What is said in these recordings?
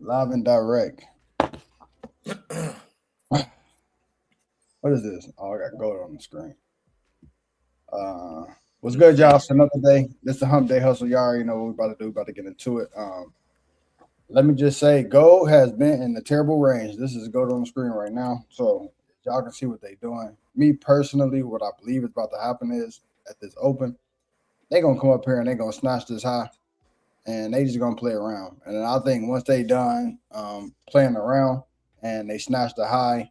Live and direct. What is this? Oh, I got gold on the screen. Uh, what's Let's good, y'all? see. It's another day. This is the Hump Day Hustle. Y'all already know what we're about to do. About to get into it. Let me just say, gold has been in the terrible range. This is gold on the screen right now, so y'all can see what they're doing. Me personally, what I believe is about to happen is at this open, they gonna come up here and they gonna snatch this high, and they just gonna play around. And then I think once they done playing around and they snatch the high,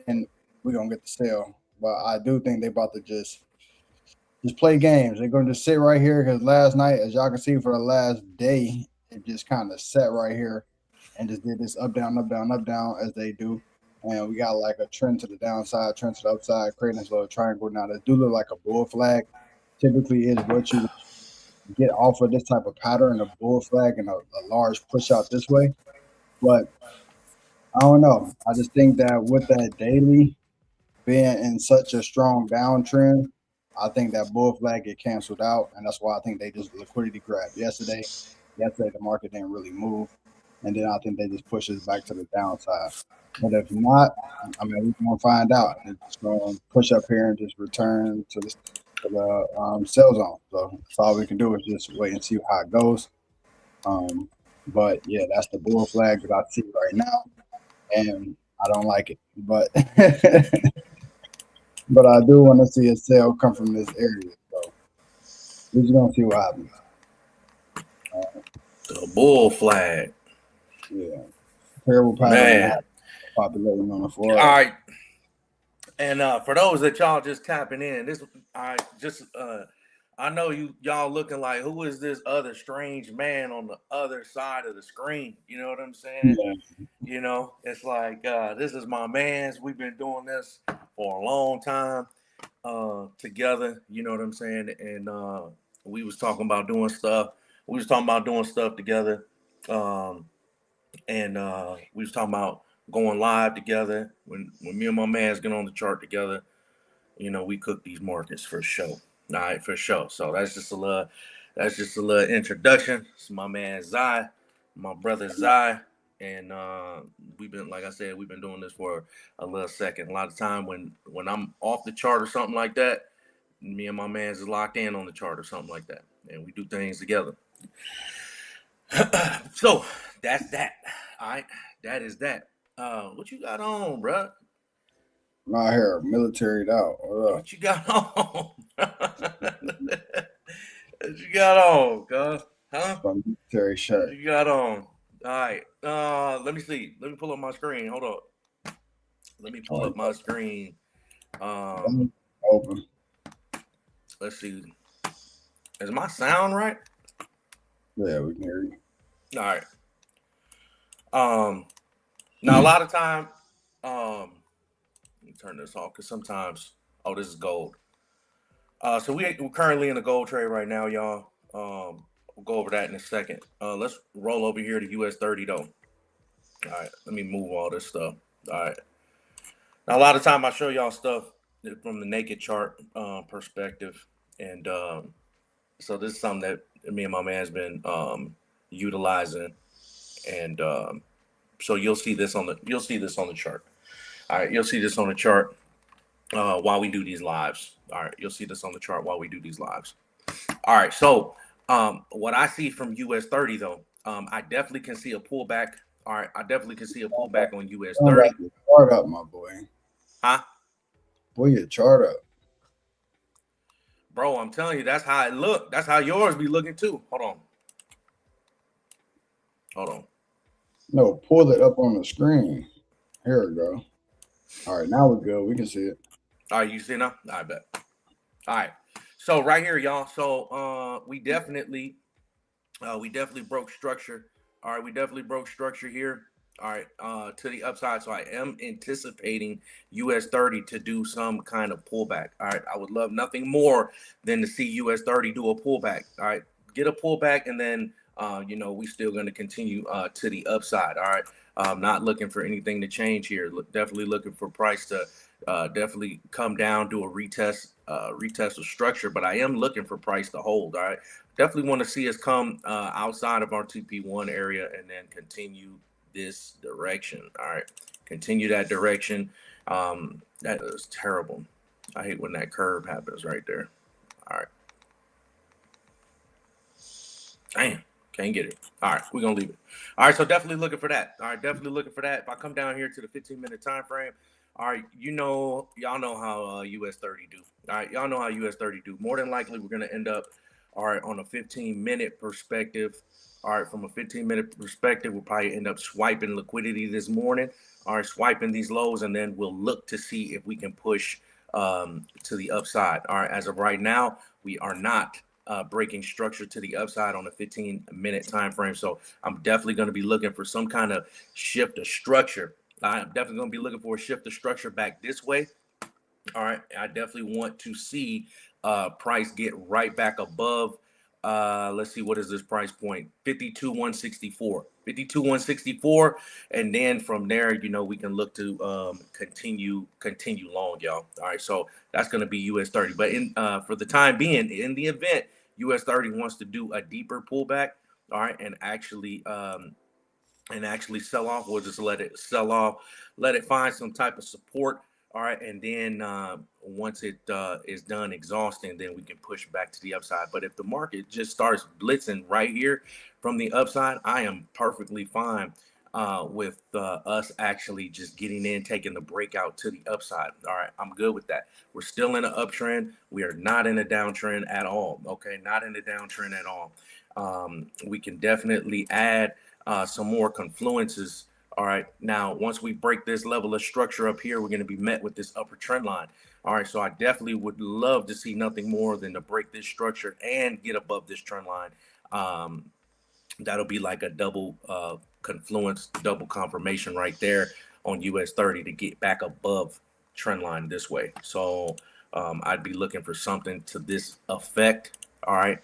then we gonna get the sale. But I do think they about to just play games. They're gonna just sit right here because last night, as y'all can see, for the last day, it just kind of sat right here and just did this up down up down up down as they do. And we got like a trend to the downside, trend to the upside, creating this little triangle. Now that do look like a bull flag. Typically, is what you get off of this type of pattern, a bull flag and a large push out this way. But I don't know. I just think that with that daily being in such a strong downtrend, I think that bull flag get canceled out, and that's why I think they just liquidity grab yesterday. Yesterday the market didn't really move, and then I think they just push us back to the downside. But if not, I mean we're gonna find out. It's just gonna push up here and just return to the sell zone. So that's all we can do is just wait and see how it goes. Um, but yeah, that's the bull flag that I see right now, and I don't like it. But but I do want to see a sale come from this area. So we're just gonna see what happens. Uh, The bull flag. yeah, terrible pattern and Man. how populating on the All 4 hour. right. And for those that y'all just tapping in, this I just I know y'all looking like who is this other strange man on the other side of the screen? You know what I'm saying? Yeah, It's like this is my man's. We've been doing this for a long time together. You know what I'm saying? And we was talking about doing stuff. We was talking about doing stuff together. Um, and we was talking about going live together. When me and my man's get on the chart together, we cook these markets for show. All right, for sure. So that's just a little introduction. It's my man Zai, my brother Zai, and we've been, like I said, we've been doing this for a little second. A lot of time when I'm off the chart or something like that, me and my man's is locked in on the chart or something like that, and we do things together. So that's that. All right, that is that. What you got on, bruh? I'm out here militaried out. What up? What you got on? What you got on, cuz? Huh? My military What shirt. you got on? All right. Let me see. Let me pull up my screen. Hold up. Let me pull Oh, up my screen. Um, yeah. Open. let's see. Is my sound right? Yeah, we can hear you. All right. Um, now a lot of time, let me turn this off because sometimes, oh, this is gold. So we're currently in a gold trade right now, y'all. We'll go over that in a second. Let's roll over here to US 30 though. All right, let me move all this stuff. All right. Now a lot of time I show y'all stuff from the naked chart perspective, and so this is something that me and my man has been utilizing, and so you'll see this on the chart. All right, you'll see this on the chart while we do these lives. All right, you'll see this on the chart while we do these lives. All right, so what I see from US 30 though, I definitely can see a pullback. All right, I definitely can see a pullback on US Don't got 30. your chart up, my boy. Huh? Pull your chart up. Bro, I'm telling you, that's how it look. That's how yours be looking too. Hold on. Hold on. No, pull it up on the screen. Here we go. All right, now we're good. We can see it. All right, you see now? I bet. All right. So right here, y'all. So we definitely broke structure. All right, we definitely broke structure here. All right, to the upside. So I am anticipating US 30 to do some kind of pullback. All right, I would love nothing more than to see US 30 do a pullback. All right, get a pullback, and then we still going to continue to the upside. All right, not looking for anything to change here. Definitely looking for price to definitely come down, do a retest of structure. But I am looking for price to hold. All right, definitely want to see us come outside of our TP1 area and then continue this direction. All right, continue that direction. That is terrible. I hate when that curve happens right there. All right. Damn, can't get it. All right, we're gonna leave it. All right, so definitely looking for that. All right, definitely looking for that. If I come down here to the 15-minute time frame, all right, y'all know how US 30 do. All right, y'all know how US 30 do. More than likely, we're gonna end up, all right, on a 15-minute perspective. All right, from a 15-minute perspective, we'll probably end up swiping liquidity this morning. All right, swiping these lows, and then we'll look to see if we can push to the upside. All right, as of right now, we are not breaking structure to the upside on a 15-minute time frame. So I'm definitely going to be looking for some kind of shift of structure. I'm definitely going to be looking for a shift of structure back this way. All right, I definitely want to see price get right back above. Let's see, what is this price point? 52,164. 52,164, and then from there, we can look to continue long, y'all. All right, so that's going to be US 30. But in for the time being, in the event US 30 wants to do a deeper pullback, all right, and actually sell off, we'll just let it sell off, let it find some type of support. All right, and then once it is done exhausting, then we can push back to the upside. But if the market just starts blitzing right here from the upside, I am perfectly fine with us actually just getting in, taking the breakout to the upside. All right, I'm good with that. We're still in an uptrend. We are not in a downtrend at all. Okay, not in a downtrend at all. We can definitely add some more confluences. All right, now once we break this level of structure up here, we're going to be met with this upper trend line. All right, so I definitely would love to see nothing more than to break this structure and get above this trend line. That'll be like a double confluence, double confirmation right there on US 30 to get back above trend line this way. So I'd be looking for something to this effect. All right,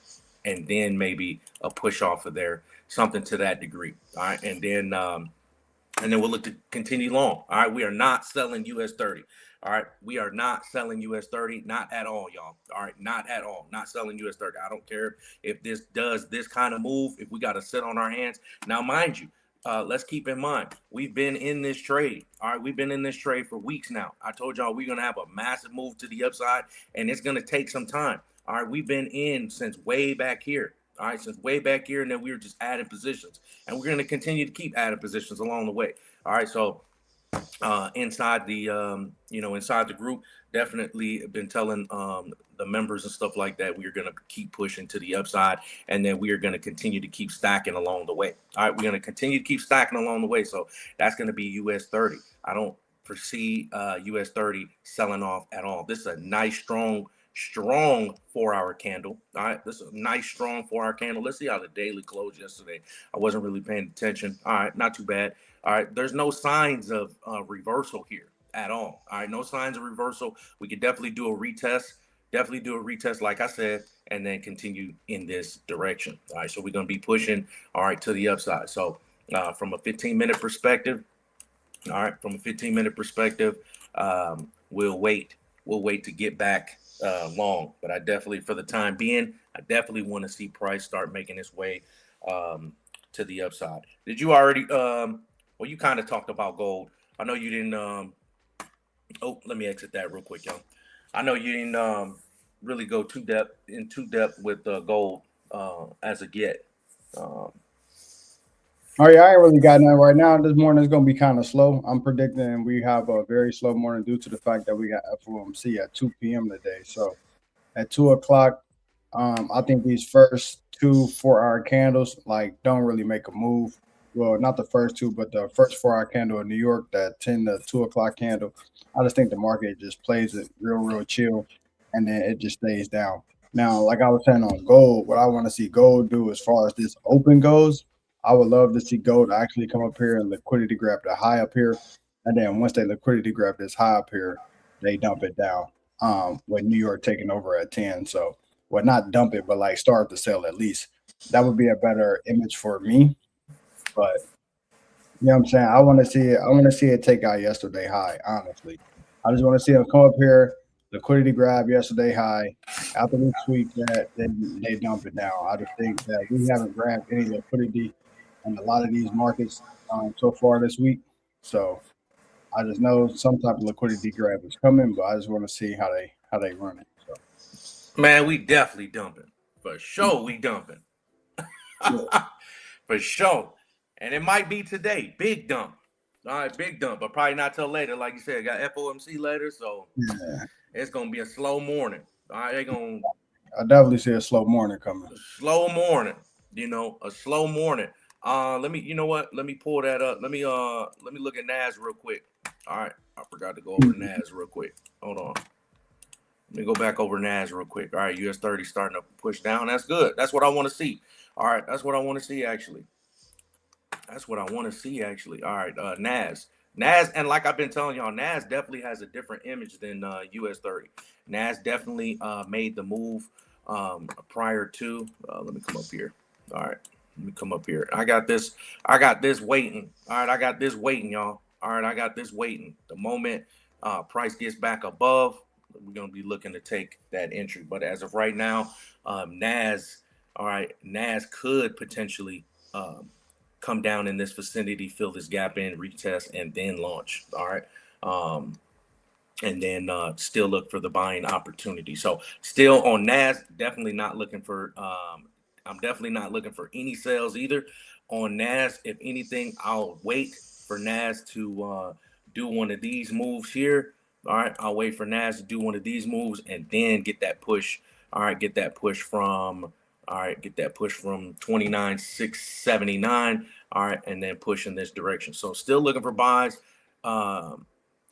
and then maybe a push off of there, something to that degree. All right, and then we'll look to continue long. All right, we are not selling US 30. All right, we are not selling US 30, not at all, y'all. All right, not at all, not selling US 30. I don't care if this does this kind of move, if we got to sit on our hands. Now, mind you, let's keep in mind, we've been in this trade. All right, we've been in this trade for weeks now. I told y'all we're going to have a massive move to the upside, and it's going to take some time. All right, we've been in since way back here. All right, since way back here, and then we were just adding positions, and we're going to continue to keep adding positions along the way. All right, so inside the group, definitely been telling the members and stuff like that, we are going to keep pushing to the upside, and then we are going to continue to keep stacking along the way. All right, we're going to continue to keep stacking along the way. So that's going to be US 30. I don't foresee US 30 selling off at all. This is a nice, strong 4-hour candle. All right, this is a nice, strong 4-hour candle. Let's see how the daily closed yesterday. I wasn't really paying attention. All right, not too bad. All right, there's no signs of reversal here at all. All right, no signs of reversal. We could definitely do a retest. Definitely do a retest, like I said, and then continue in this direction. All right, so we're going to be pushing, all right, to the upside. So from a 15-minute perspective, all right, from a 15-minute perspective, we'll wait. We'll wait to get back long. But I definitely, for the time being, I definitely want to see price start making its way to the upside. Did you already well, you kind of talked about gold. I know you didn't let me exit that real quick, y'all. I know you didn't really go too depth with gold as of yet. Oh yeah, I ain't really got nothing right now. This morning is gonna be kind of slow. I'm predicting we have a very slow morning due to the fact that we got FOMC at 2 p.m. today. So at 2 o'clock, I think these first 2 4-hour candles don't really make a move. Well, not the first two, but the first 4-hour candle in New York, that 10 to 2 o'clock candle. I just think the market just plays it real chill, and then it just stays down. Now, like I was saying on gold, what I want to see gold do as far as this open goes, I would love to see gold actually come up here and liquidity grab the high up here, and then once they liquidity grab this high up here, they dump it down. With New York taking over at 10, so well, not dump it, but start to sell at least. That would be a better image for me. But you know what I'm saying? I want to see it. I want to see it take out yesterday high. Honestly, I just want to see them come up here, liquidity grab yesterday high. After we sweep that, then they dump it down. I just think that we haven't grabbed any liquidity in a lot of these markets so far this week. So I just know some type of liquidity grab is coming, but I just want to see how they run it. So Man, we definitely dumping. For sure, we dumping. yeah, For sure. And it might be today. Big dump. All right, big dump, but probably not till later. Like you said, got FOMC later, so yeah, it's gonna be a slow morning. All right, they gonna I definitely see a slow morning coming. slow morning. A slow morning. Let me. You know what? Let me pull that up. Let me look at Nas real quick. All right, I forgot to go over Nas real quick. Hold on. Let me go back over Nas real quick. All right, US 30 starting to push down. That's good. That's what I want to see. All right, that's what I want to see actually. That's what I want to see actually. All right, Nas, and like I've been telling y'all, Nas definitely has a different image than US 30. Nas definitely made the move prior to. Let me come up here. All right, let me come up here. I got this. I got this waiting. All right, I got this waiting, y'all. All right, I got this waiting. The moment price gets back above, we're gonna be looking to take that entry. But as of right now, Nas, all right, Nas could potentially. Come down in this vicinity, fill this gap in, retest, and then launch. All right. Um, and then still look for the buying opportunity. So still on Nas, definitely not looking for. I'm definitely not looking for any sales either on Nas. If anything, I'll wait for Nas to do one of these moves here. All right, I'll wait for Nas to do one of these moves and then get that push. All right, get that push from. All right, get that push from 29,679. All right, and then push in this direction. So still looking for buys. Um,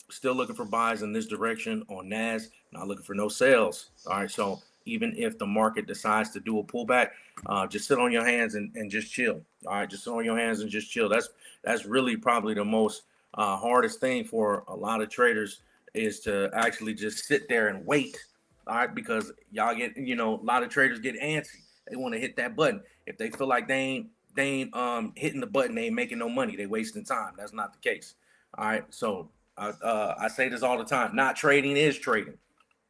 Still looking for buys in this direction on Nas. Not looking for no sales. All right. So even if the market decides to do a pullback, just sit on your hands and just chill. All right. Just sit on your hands and just chill. That's really probably the most hardest thing for a lot of traders is to actually just sit there and wait. All right. Because y'all get, a lot of traders get antsy. They want to hit that button. If they feel like they ain't hitting the button, they ain't making no money. They wasting time. That's not the case. All right. So I say this all the time. Not trading is trading.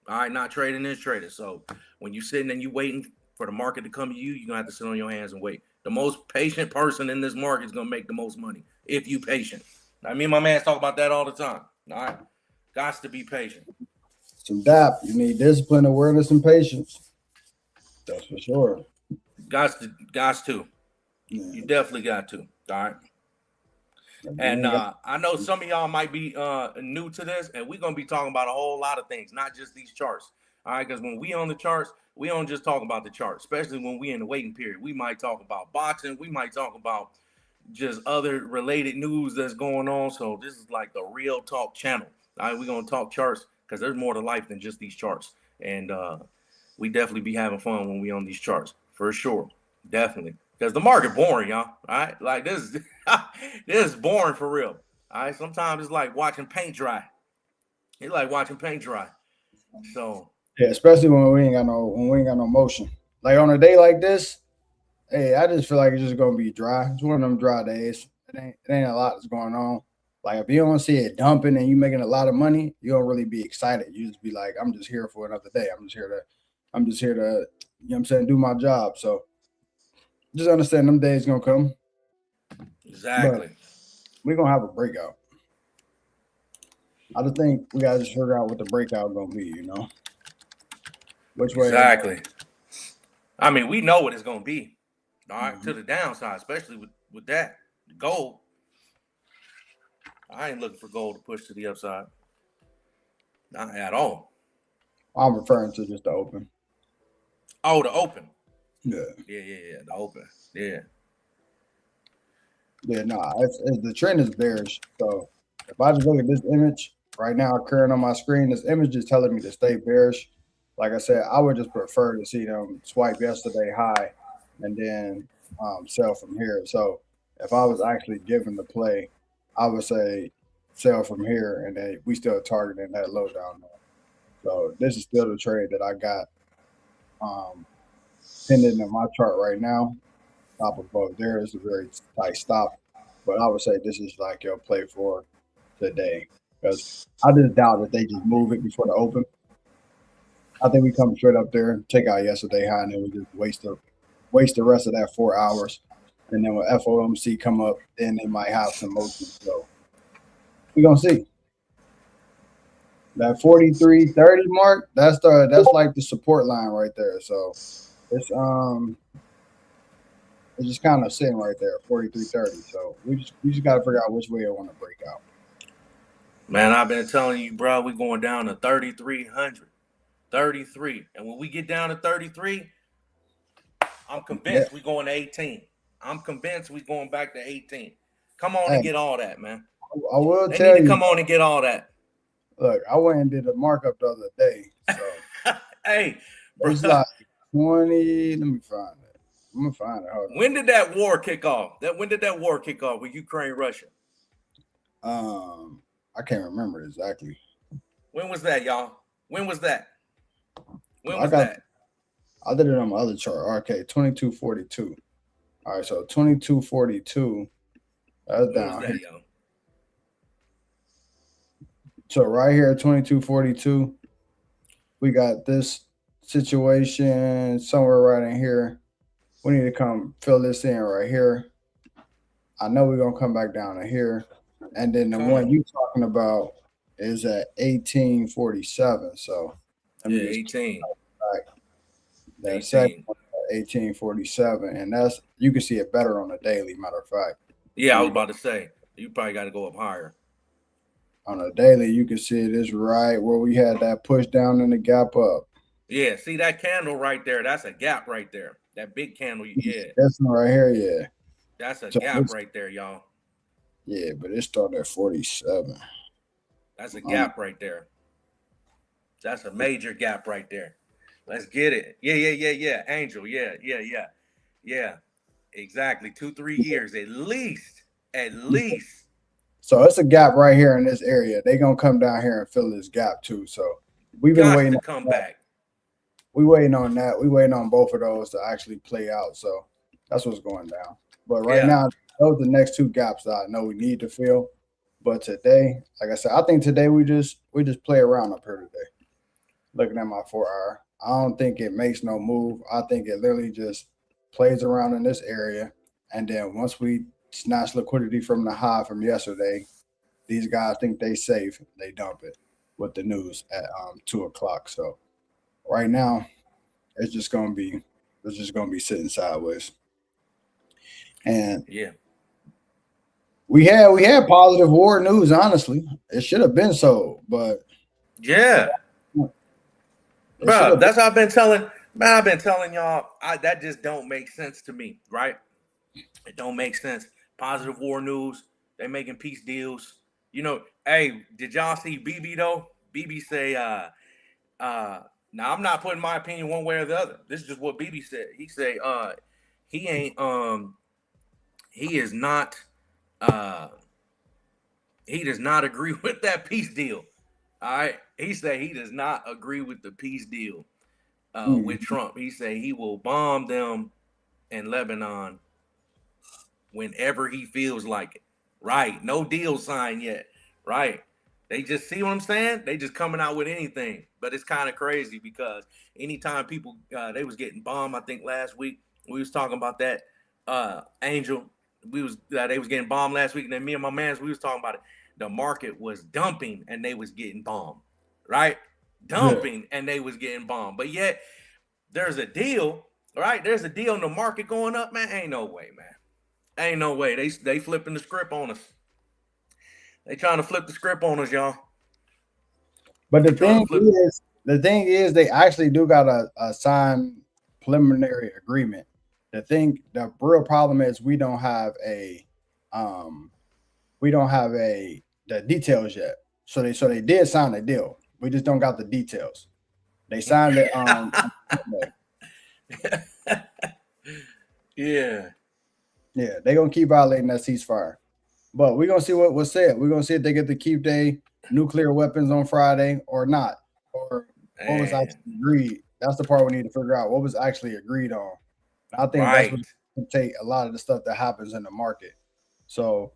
All right, not trading is trading. So when you sitting and you waiting for the market to come to you, you're gonna have to sit on your hands and wait. The most patient person in this market is gonna make the most money if you patient. Now, me and my man talk about that all the time. All right, got to be patient. Some DAP, you need discipline, awareness, and patience. That's for sure. Got to. You Yeah. definitely got to. All right. If you And ain't got I know some of y'all might be new to this, and we're gonna be talking about a whole lot of things, not just these charts. All right, because when we on the charts, we don't just talk about the charts, especially when we in the waiting period. We might talk about boxing, we might talk about just other related news that's going on. So this is like the real talk channel. All right, we're gonna talk charts because there's more to life than just these charts. And we definitely be having fun when we on these charts for sure. Definitely. Because the market boring, y'all. All right. Like this this is boring for real. All right. Sometimes it's like watching paint dry. It's like watching paint dry. So yeah, especially when we ain't got no motion. Like on a day like this, hey, I just feel like it's just gonna be dry. It's one of them dry days. It ain't a lot that's going on. Like if you don't see it dumping and you making a lot of money, you don't really be excited. You just be like, I'm just here for another day. I'm just here to, you know what I'm saying, do my job. So just understand them days gonna come. But exactly. we're gonna have a breakout. I just think we gotta just figure out what the breakout gonna be, which way it goes. Exactly. I mean, we know what it's gonna be. All right, to the downside, especially with that. Gold. I ain't looking for gold to push to the upside. Not at all. I'm referring to just the open. Oh, the open. Yeah. Yeah. The open. Yeah. Yeah, nah, the trend is bearish. So if I just look at this image right now, occurring on my screen, this image is telling me to stay bearish. Like I said, I would just prefer to see them swipe yesterday high and then sell from here. So if I was actually given the play, I would say sell from here, and then we still targeting that low down there. So this is still the trade that I got um, pinned in my chart right now. Top above there is a very tight stop. But I would say this is like your play for today. Because I just doubt that they just move it before the open. I think we come straight up there, take out yesterday high, and then we just waste the rest of that 4 hours. And then when FOMC come up, then they might have some motion. So we're gonna see. That 43.30 mark, that's like the support line right there. So it's just kind of sitting right there, 43.30. So we just gotta figure out which way I want to break out. Man, I've been telling you, bro, we going down to 3,300. 33. And when we get down to 33, I'm Yeah. convinced we going to 18. I'm convinced we going back to 18. Come on and Hey, get all that, man. I will They need tell to you, come on and get all that. look, I went and did a markup the other day. So Hey, bro, it's like 20. Let me find it. I'm gonna find it. Hold when did that war kick off? When did that war kick off with Ukraine, Russia? on. I can't remember exactly. When was that, y'all? When was that? When I was got that? I did it on my other chart. Okay, 2242. All right, so 2242. That's When was down here. that, y'all? So right here, 2242. We got this situation somewhere right in here. We need to come fill this in right here. I know we're gonna come back down to here, and then the Come one on. you talking about is at 1847. So let Yeah, me just 18. back that second 18. one at 1847, and that's you can see it better on the daily. Matter of fact, Yeah, let I was me go about to say, you probably got to go up higher. on the daily. You can see it is right where we had that push down and the gap up. Yeah, see that candle right there? That's a gap right there. That big candle. Yeah, This one right here, yeah. that's a So gap it's, right there, y'all. yeah, but it started at 47. That's a Um, gap right there. That's a major gap right there. Let's get it. Yeah, yeah, yeah, yeah. Angel. Yeah, yeah, yeah. Yeah. Exactly. 2, 3 years at least. At least. So it's a gap right here in this area. They gonna come down here and fill this gap too. So we've been Got waiting to on come that. back. We waiting on that. We waiting on both of those to actually play out. So that's what's going down. But right Yeah. now, those are the next two gaps that I know we need to fill. But today, like I said, I think today we just play around up here today. Looking at my 4 hour, I don't think it makes no move. I think it literally just plays around in this area, and then once we snatch liquidity from the high from yesterday, these guys think they safe. They dump it with the news at 2 o'clock. So right now, it's just gonna be sitting sideways. And Yeah. we had positive war news. Honestly, it should have been so, but Yeah. it should Bro, have been. that's what I've been telling. Man, I've been telling y'all, that just don't make sense to me, right? It don't make sense. Positive war news. They making peace deals. Hey, did y'all see BB though? BB say, now I'm not putting my opinion one way or the other. This is just what BB said. He say, he ain't, he is not, uh, he does not agree with that peace deal. All right. He said he does not agree with the peace deal with Mhm. Trump. He said he will bomb them in Lebanon whenever he feels like it. Right. No deal signed yet. Right. They just see what I'm saying? They just coming out with anything. But it's kind of crazy because anytime people they was getting bombed, I think last week we was talking about that Angel. They was getting bombed last week, and then me and my mans we was talking about it. The market was dumping and they was getting bombed. Right? Yeah. Dumping and they was getting bombed. But yet there's a deal, right? There's a deal in the market going up, man. Ain't no way, man. Ain't no way. They flipping the script on us. They trying to flip the script on us, y'all. But They trying to flip. the thing is, they actually do got a signed preliminary agreement. The real problem is um, we don't have the details yet. So they did sign a deal. We just don't got the details. They signed it on Sunday. Yeah, Yeah, they gonna keep violating that ceasefire. But we're gonna see what was said. We're gonna see if they get to keep their nuclear weapons on Friday or not, or what was man. actually agreed. That's the part we need to figure out. What was actually agreed on. I think that's what Right. take a lot of the stuff that happens in the market. So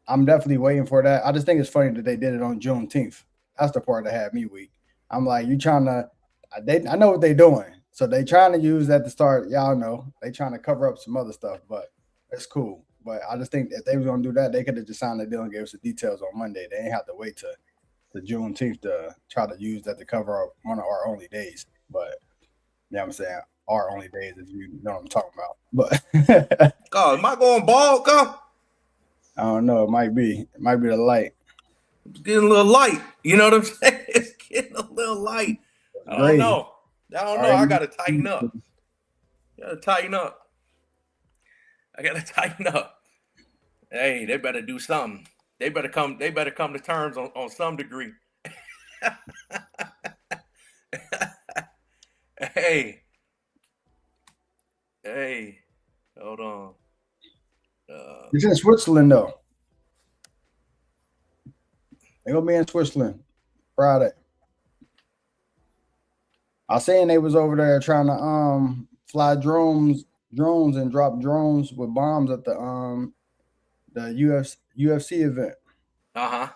I'm definitely waiting for that. I just think it's funny that they did it on Juneteenth. That's the part that had me weak. I'm like, you trying to? I know what they're doing. So they trying to use that to start. Y'all know they trying to cover up some other stuff, but It's cool. But I just think if they was gonna do that, they could have just signed the deal and gave us the details on Monday. They ain't have to wait to the Juneteenth to try to use that to cover up one of our only days. But yeah, I'm saying our only days, if you know what I'm talking about. But God, am I going bald? God, I don't know. It might be. It might be the light. it's getting a little light. You know what I'm saying? It's getting a little light. It's I don't gray. know. I don't All know. right. I gotta tighten up. Gotta tighten up. I gotta tighten up. Hey, they better do something. They better come. They better come to terms on some degree. Hey, hey, hold on. It's in Switzerland though. They gonna be in Switzerland Friday. I seen they was over there trying to fly drones and drop drones with bombs at the UFC event. Uh-huh.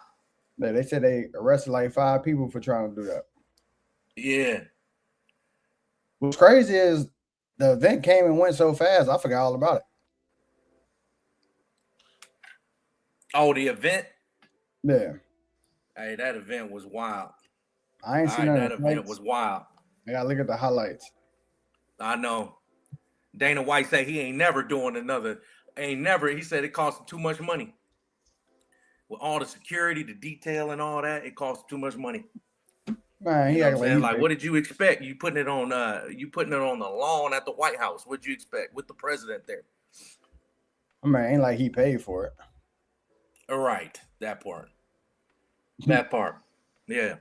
They said they arrested like 5 people for trying to do that. Yeah. What's crazy is the event came and went so fast, I forgot all about it. Oh, the event. Yeah, Hey, that event was wild. I ain't All seen right, none that of the event was fights. wild. I gotta look at the highlights. I know. Dana White said he ain't never doing another. Ain't never. He said it cost him too much money. With all the security, the detail, and all that, it costs too much money. Man, You he know what I'm acting like saying? he Like, paid. what did you expect? You putting it on the lawn at the White House. What'd you expect with the president there? I mean, ain't like he paid for it. All right, that part. That part. Yeah.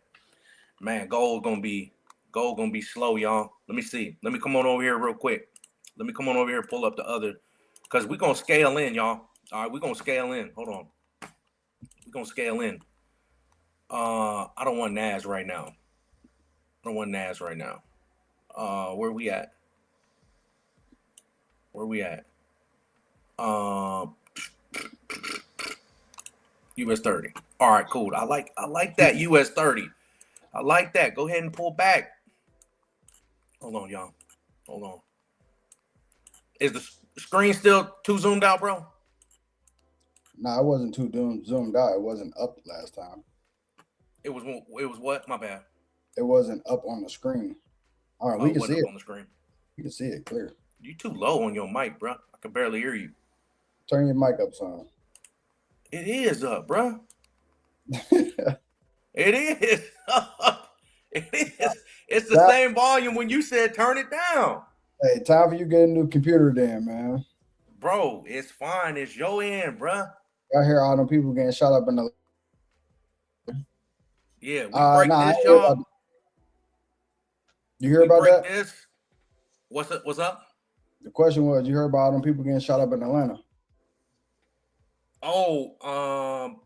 Man, gold gonna be slow, y'all. Let me see. Let me come on over here real quick. Let me come on over here and pull up the other, because we're gonna scale in, y'all. All right, we're gonna scale in. Hold on. We're gonna scale in. I don't want NAS right now. I don't want NAS right now. Where we at? Where we at? US 30. All right, cool. I like that US 30. I like that. Go ahead and pull back. Hold on, y'all. Hold on. Is the screen still too zoomed out, bro? Nah, it wasn't too zoomed out. It wasn't up last time. It was what? My bad. It wasn't up on the screen. All right, Oh, we it can see wasn't up it. on the screen. We can see it clear. You too low on your mic, bro. I can barely hear you. Turn your mic up some. It is up, bro. That It is up. It is. It's the same volume when you said turn it down. hey, time for you getting a new computer then, man. Bro, it's fine. It's your end, bro. I hear all them people getting shot up in the Yeah, we break nah, I this, ain't hear about y'all. you hear We about break that? this. What's up? What's up? The question was, you heard about all them people getting shot up in Atlanta? Oh,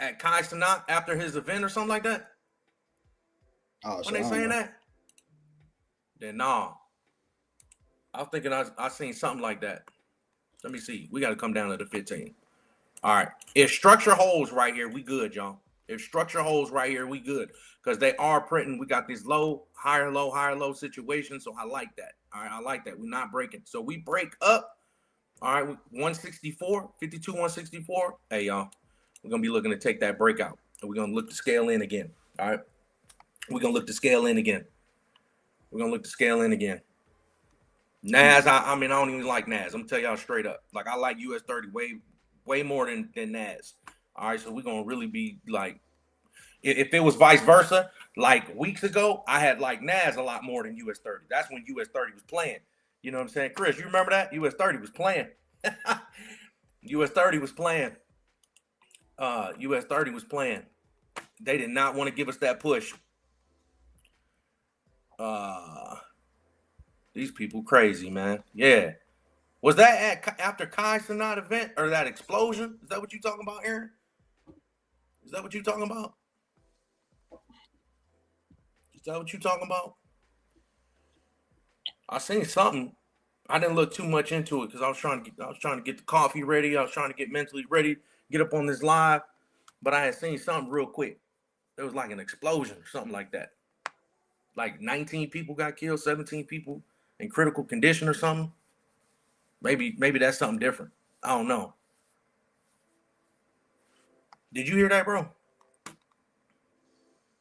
at Kai Cenat after his event or something like that? Oh, When shit, they I don't saying know. that? Then nah. I was thinking I seen something like that. Let me see. We got to come down to the 15. All right. If structure holds right here, we good, y'all. If structure holds right here, we good. Because they are printing. We got these low, higher, low situations. So I like that. All right. I like that. We're not breaking. So we break up. All right. 164, 52, 164. Hey, y'all. We're going to be looking to take that breakout. And we're going to look to scale in again. All right. We're going to look to scale in again. We're going to look to scale in again. NAS, I mean, I don't even like NAS. I'm going to tell y'all straight up. Like, I like US 30 way more than NAS. All right, so we're going to really be like, if it was vice versa, like weeks ago, I had like NAS a lot more than US 30. That's when US 30 was playing. You know what I'm saying? Chris, you remember that? US 30 was playing. US 30 was playing. US 30 was playing. They did not want to give us that push. These people crazy, man. Yeah. Was that after Kai Cenat event or that explosion? Is that what you talking about, Aaron? Is that what you talking about? Is that what you talking about? I seen something. I didn't look too much into it because I was trying to get the coffee ready. I was trying to get mentally ready, get up on this live. But I had seen something real quick. There was like an explosion or something like that. Like 19 people got killed, 17 people in critical condition or something. Maybe that's something different. I don't know. Did you hear that, bro?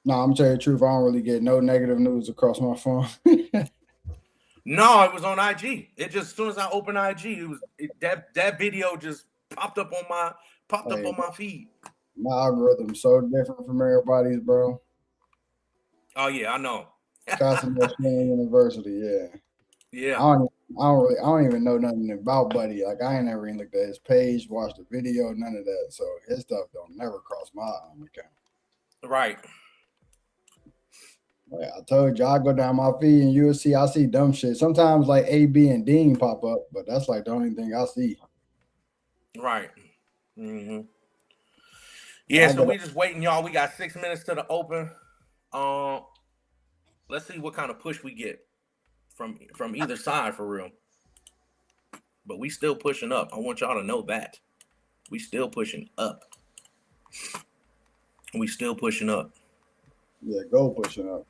No, I'm telling you the truth. I don't really get no negative news across my phone. No, it was on IG. It just as soon as I opened IG, that video just popped up Hey, on my feed. my algorithm's so different from everybody's, bro. Oh yeah, I know. Cosmo University, yeah. Yeah, I don't even know nothing about Buddy. Like I ain't never even looked at his page, watched the video, none of that. So his stuff don't never cross my account. right. Like I told you, I go down my feed and you'll see I see dumb shit. Sometimes like AB and Dean pop up, but that's like the only thing I see. Right. hmm So Yeah, I so get we just waiting, y'all. We got 6 minutes to the open. Um, let's see what kind of push we get from either side for real. But we still pushing up. I want y'all to know that. We still pushing up. We still pushing up. yeah, go pushing up.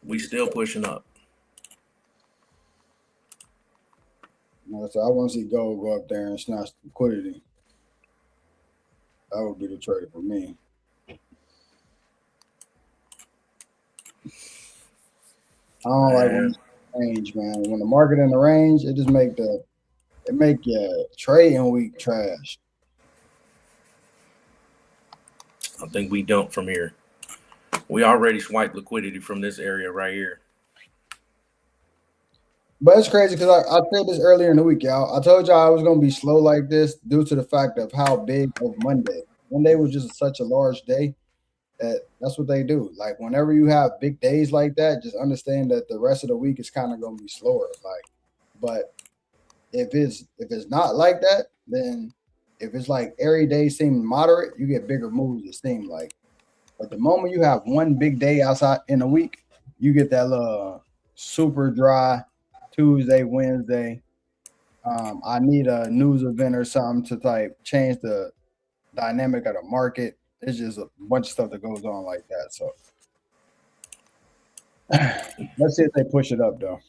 We still pushing up. So I want to see gold go up there and snatch liquidity. That would be the trade for me. I don't like when Man, it's range, man. When the market in the range, it just make your trading week trash. I think we don't from here. We already swiped liquidity from this area right here. But it's crazy because I said this earlier in the week, y'all. I told y'all I was gonna be slow like this due to the fact of how big of Monday. Monday was just such a large day that's what they do. Like whenever you have big days like that, just understand that the rest of the week is kind of gonna be slower. Like, but if it's not like that, then if it's like every day seem moderate, you get bigger moves. It seems like, but the moment you have one big day outside in a week, you get that little super dry Tuesday, Wednesday. I need a news event or something to like change the dynamic of the market. It's just a bunch of stuff that goes on like that. So let's see if they push it up though.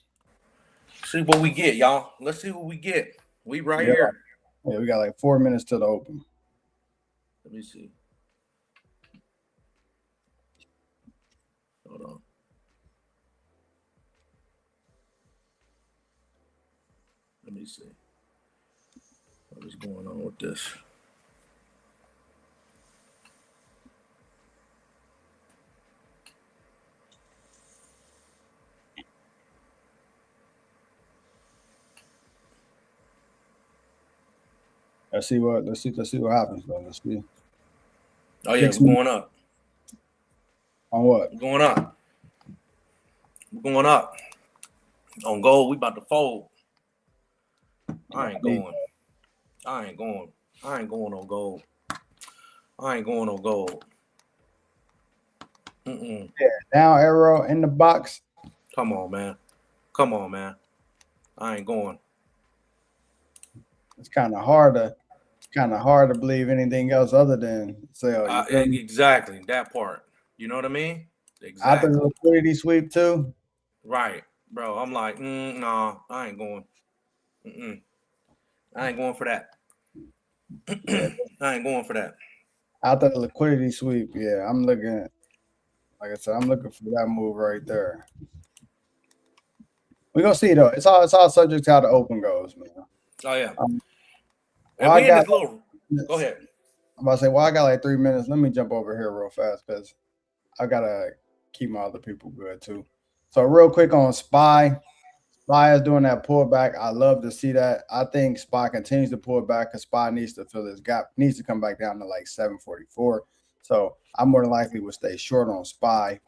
See what we get, y'all. Let's see what we get. We right Yeah, here. yeah, we got like 4 minutes to the open. Let me see. Hold on. Let me see. What is going on with this? Let's see what happens though. Let's see. Oh yeah, 6 minutes we're going up. on what? We're going up. We're going up. On gold, we about to fold. I ain't going. I ain't going. I ain't going on gold. I ain't going on gold. Mm-mm. Yeah, down arrow in the box. Come on, man. Come on, man. I ain't going. It's kind of hard to believe anything else other than sell. You feel me? Exactly that part. You know what I mean? After the Exactly. liquidity sweep too. Right, bro. I'm like, nah, I ain't going. Mm-mm. I ain't going for that. Yeah, I ain't going for that. after the liquidity sweep. Yeah, I'm looking. Like I said, I'm looking for that move right there. We're gonna see though. It's all subject to how the open goes, man. Oh yeah. Um, well, And I we in got. this little. Go ahead. I'm about to say, well, I got like 3 minutes. Let me jump over here real fast because I gotta keep my other people good too. So real quick on Spy. Spy is doing that pullback. I love to see that. I think Spy continues to pull back because Spy needs to fill this gap, needs to come back down to like 744. So I more than likely would stay short on Spy.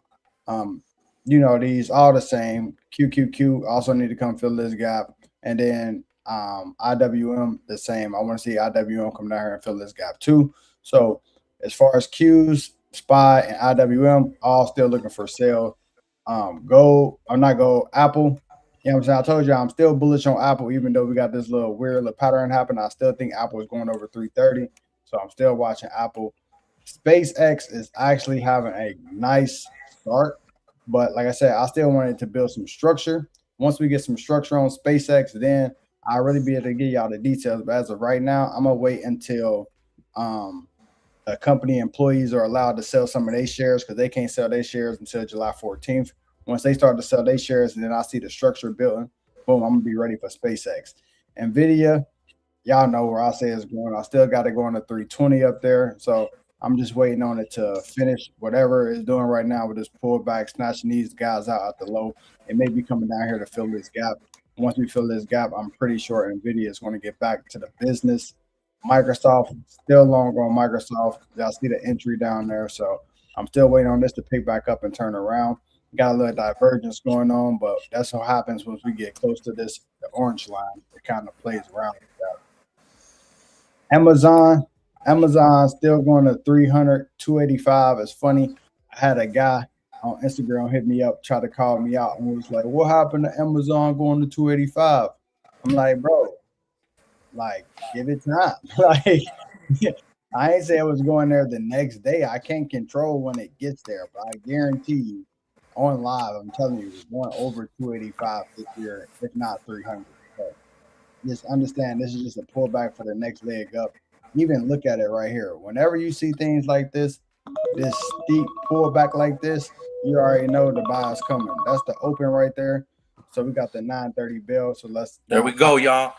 Um, these all the same. QQQ also need to come fill this gap. And then IWM the same. I want to see IWM come down here and fill this gap too. So as far as Qs, Spy, and IWM, all still looking for sale. Gold, I'm not gold, Apple. You know what I'm saying? I told you I'm still bullish on Apple, even though we got this little weird little pattern happen. I still think Apple is going over 330. So I'm still watching Apple. SpaceX is actually having a nice start. But like I said, I still wanted to build some structure. Once we get some structure on SpaceX, then I'll really be able to give y'all the details. But as of right now, I'm gonna wait until um the company employees are allowed to sell some of their shares because they can't sell their shares until July 14th. Once they start to sell their shares, and then I see the structure building, boom, I'm gonna be ready for SpaceX. Nvidia, y'all know where I say it's going. I still got it going to 320 up there. So I'm just waiting on it to finish whatever it's doing right now with this pullback, snatching these guys out at the low. It may be coming down here to fill this gap. Once we fill this gap, I'm pretty sure Nvidia is going to get back to the business. Microsoft, still long on Microsoft. Y'all see the entry down there. So I'm still waiting on this to pick back up and turn around. Got a little divergence going on, but that's what happens once we get close to this the orange line. It kind of plays around. Amazon, Amazon still going to 300, 285. It's funny. I had a guy on Instagram hit me up, try to call me out, and was like, "What happened to Amazon going to 285?" I'm like, "Bro, like, give it time." Like, I ain't say it was going there the next day. I can't control when it gets there, but I guarantee you, on live, I'm telling you, it's going over 285 this year, if not 300. Just understand this is just a pullback for the next leg up. Even look at it right here. Whenever you see things like this steep pullback like this, you already know the buy is coming. That's the open right there. So we got the 930 bill. So let's There we go, y'all.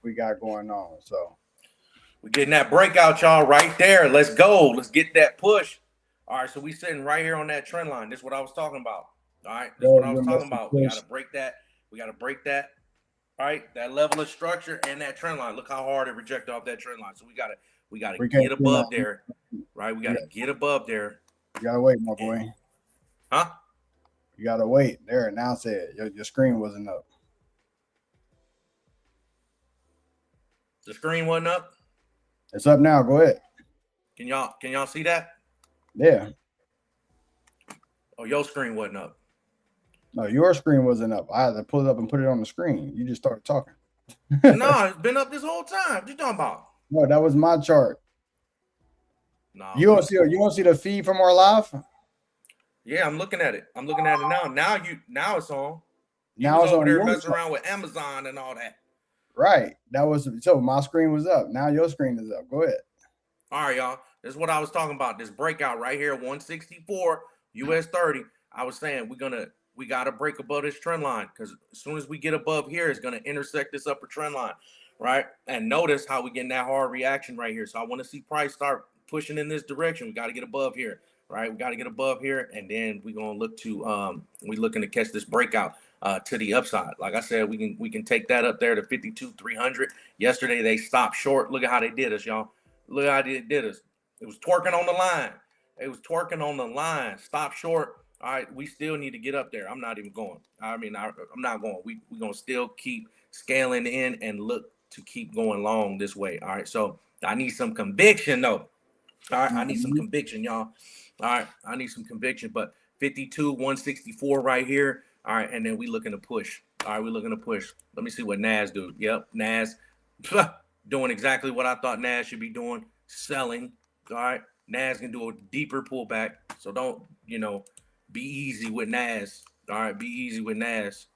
We got going on. So we're getting that breakout, y'all, right there. Let's go. Let's get that push. All right, so we sitting right here on that trend line. This is what I was talking about. All right, this is what I was talking about. We got to break that. We got to break that. All right, that level of structure and that trend line. Look how hard it rejected off that trend line. So we gotta get above there, right? We gotta get above there. You gotta wait, my boy. Huh? You gotta wait. There, now say it. Your screen wasn't up. The screen wasn't up. It's up now. Go ahead. Can y'all see that? Yeah. Oh, your screen wasn't up. No, your screen wasn't up. I had to pull it up and put it on the screen. You just started talking. No, it's been up this whole time. What you talking about? No, that was my chart. No, you don't see the feed from our live? Yeah, I'm looking at it. I'm looking at it now. Now it's on. Now it's over on there messing around with Amazon and all that. Right. That was so my screen was up. Now your screen is up. Go ahead. All right, y'all. This is what I was talking about. This breakout right here, 164 US 30. I was saying we gotta break above this trend line because as soon as we get above here, it's gonna intersect this upper trend line, right? And notice how we getting that hard reaction right here. So I want to see price start pushing in this direction. We got to get above here, right? We got to get above here, and then we're gonna look to we looking to catch this breakout to the upside. Like I said, we can take that up there to 52,300. Yesterday they stopped short. Look at how they did us, y'all. Look how they did us. It was twerking on the line. It was twerking on the line. Stop short. All right, we still need to get up there. I'm not even going. I'm not going. We're going to still keep scaling in and look to keep going long this way. All right, so I need some conviction, though. All right, I need some conviction, y'all. All right, I need some conviction. But 52, 164 right here. All right, and then we looking to push. All right, we're looking to push. Let me see what Nas do. Yep, Nas doing exactly what I thought Nas should be doing, selling. All right, Nas can do a deeper pullback. So don't, be easy with Nas. All right, be easy with Nas.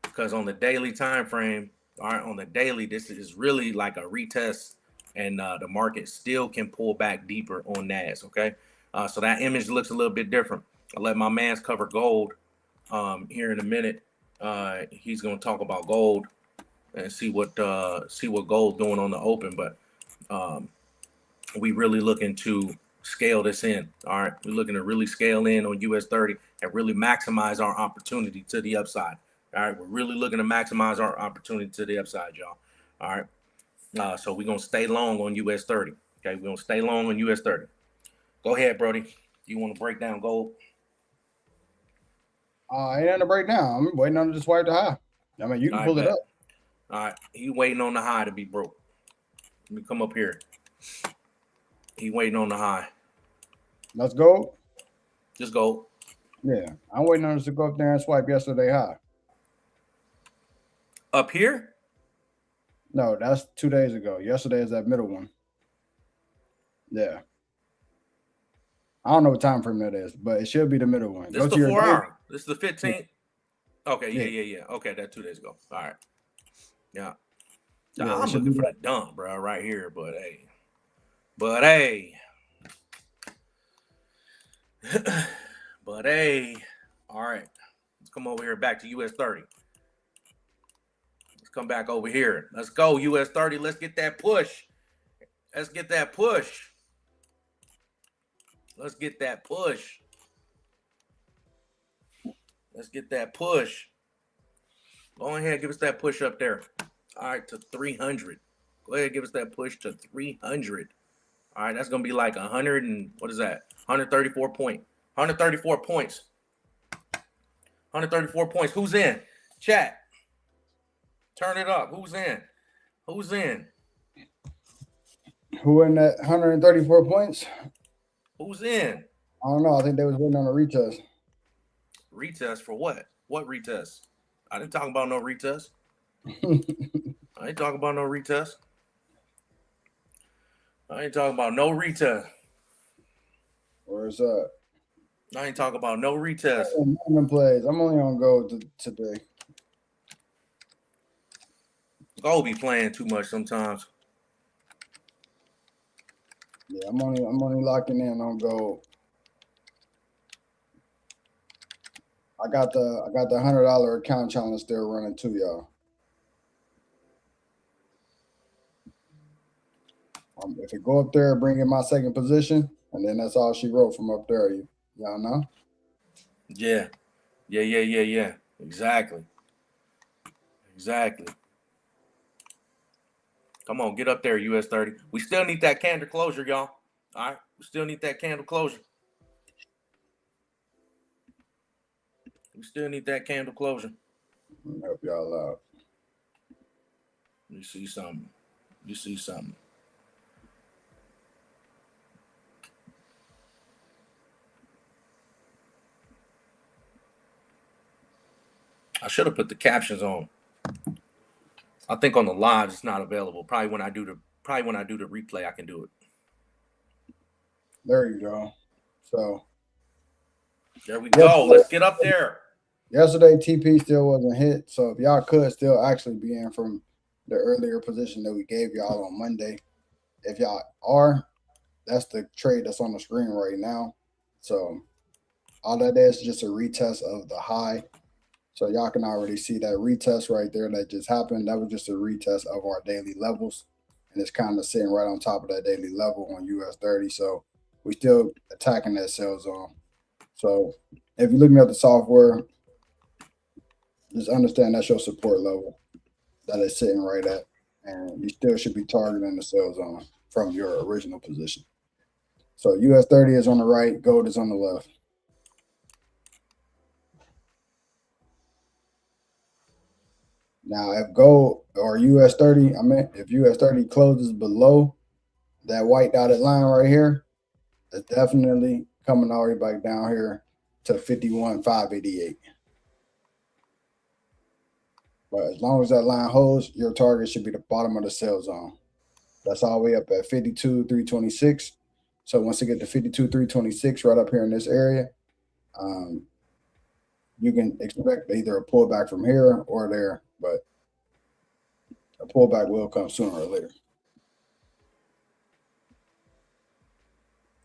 Because on the daily time frame, all right, on the daily, this is really like a retest, and the market still can pull back deeper on Nas. Okay, so that image looks a little bit different. I'll let my man's cover gold here in a minute. He's gonna talk about gold and see what gold doing on the open, but we really looking to scale this in. All right, we're looking to really scale in on US 30 and really maximize our opportunity to the upside. All right, we're really looking to maximize our opportunity to the upside, y'all. All right, so we're gonna stay long on US 30. Okay, we're gonna stay long on US 30. Go ahead, Brody. You want to break down gold? Ain't nothing to break down. I'm waiting on it to swipe the high. I mean, you can pull it up. All right, he waiting on the high to be broke. Let me come up here. He waiting on the high. Let's go. Just go. Yeah, I'm waiting on us to go up there and swipe yesterday high. Up here? No, that's 2 days ago. Yesterday is that middle one. Yeah. I don't know what time frame that is, but it should be the middle one. This is the 4 hour. This is the 15th. Okay, yeah. Okay, that's 2 days ago. All right. Yeah. Yeah, it I'm should looking be for the dump, bro, right here. But hey, but hey, all right. Let's come over here back to US 30. Let's come back over here. Let's go, US 30. Let's get that push. Let's get that push. Let's get that push. Let's get that push. Go ahead, give us that push up there. All right, to 300. Go ahead, give us that push to 300. All right, that's gonna be like 100 and what is that? 134 point. 134 points. 134 points. Who's in? Chat. Turn it up. Who's in? Who's in? who in that 134 points? Who's in? I don't know. I think they was waiting on a retest. Retest for what? What retest? I didn't talk about no retest. I ain't talking about no retest. I ain't talking about no retest. Where's that? I ain't talking about no retest. Plays. I'm only on gold today. Go be playing too much sometimes. Yeah, I'm only locking in on gold. I got the $100 account challenge still running too, y'all. If it go up there, bring in my second position, and then that's all she wrote from up there. Y'all know? Yeah. Exactly. Come on, get up there, US 30. We still need that candle closure, y'all. All right. We still need that candle closure. We still need that candle closure. Let me help y'all out. You see something. You see something. I should have put the captions on. I think on the live it's not available. Probably when I do the replay, I can do it. There you go. So there we go. Let's get up there. Yesterday TP still wasn't hit. So if y'all could still actually be in from the earlier position that we gave y'all on Monday. If y'all are, that's the trade that's on the screen right now. So all that is just a retest of the high. So y'all can already see that retest right there that just happened. That was just a retest of our daily levels. And it's kind of sitting right on top of that daily level on US 30. So we still attacking that sell zone. So if you're looking at the software, just understand that's your support level that it's sitting right at. And you still should be targeting the sell zone from your original position. So US 30 is on the right, gold is on the left. Now, if gold or US 30, if US 30 closes below that white dotted line right here, it's definitely coming all the way back down here to 51,588. But as long as that line holds, your target should be the bottom of the sell zone. That's all the way up at 52,326. So once you get to 52,326 right up here in this area, you can expect either a pullback from here or there, but a pullback will come sooner or later.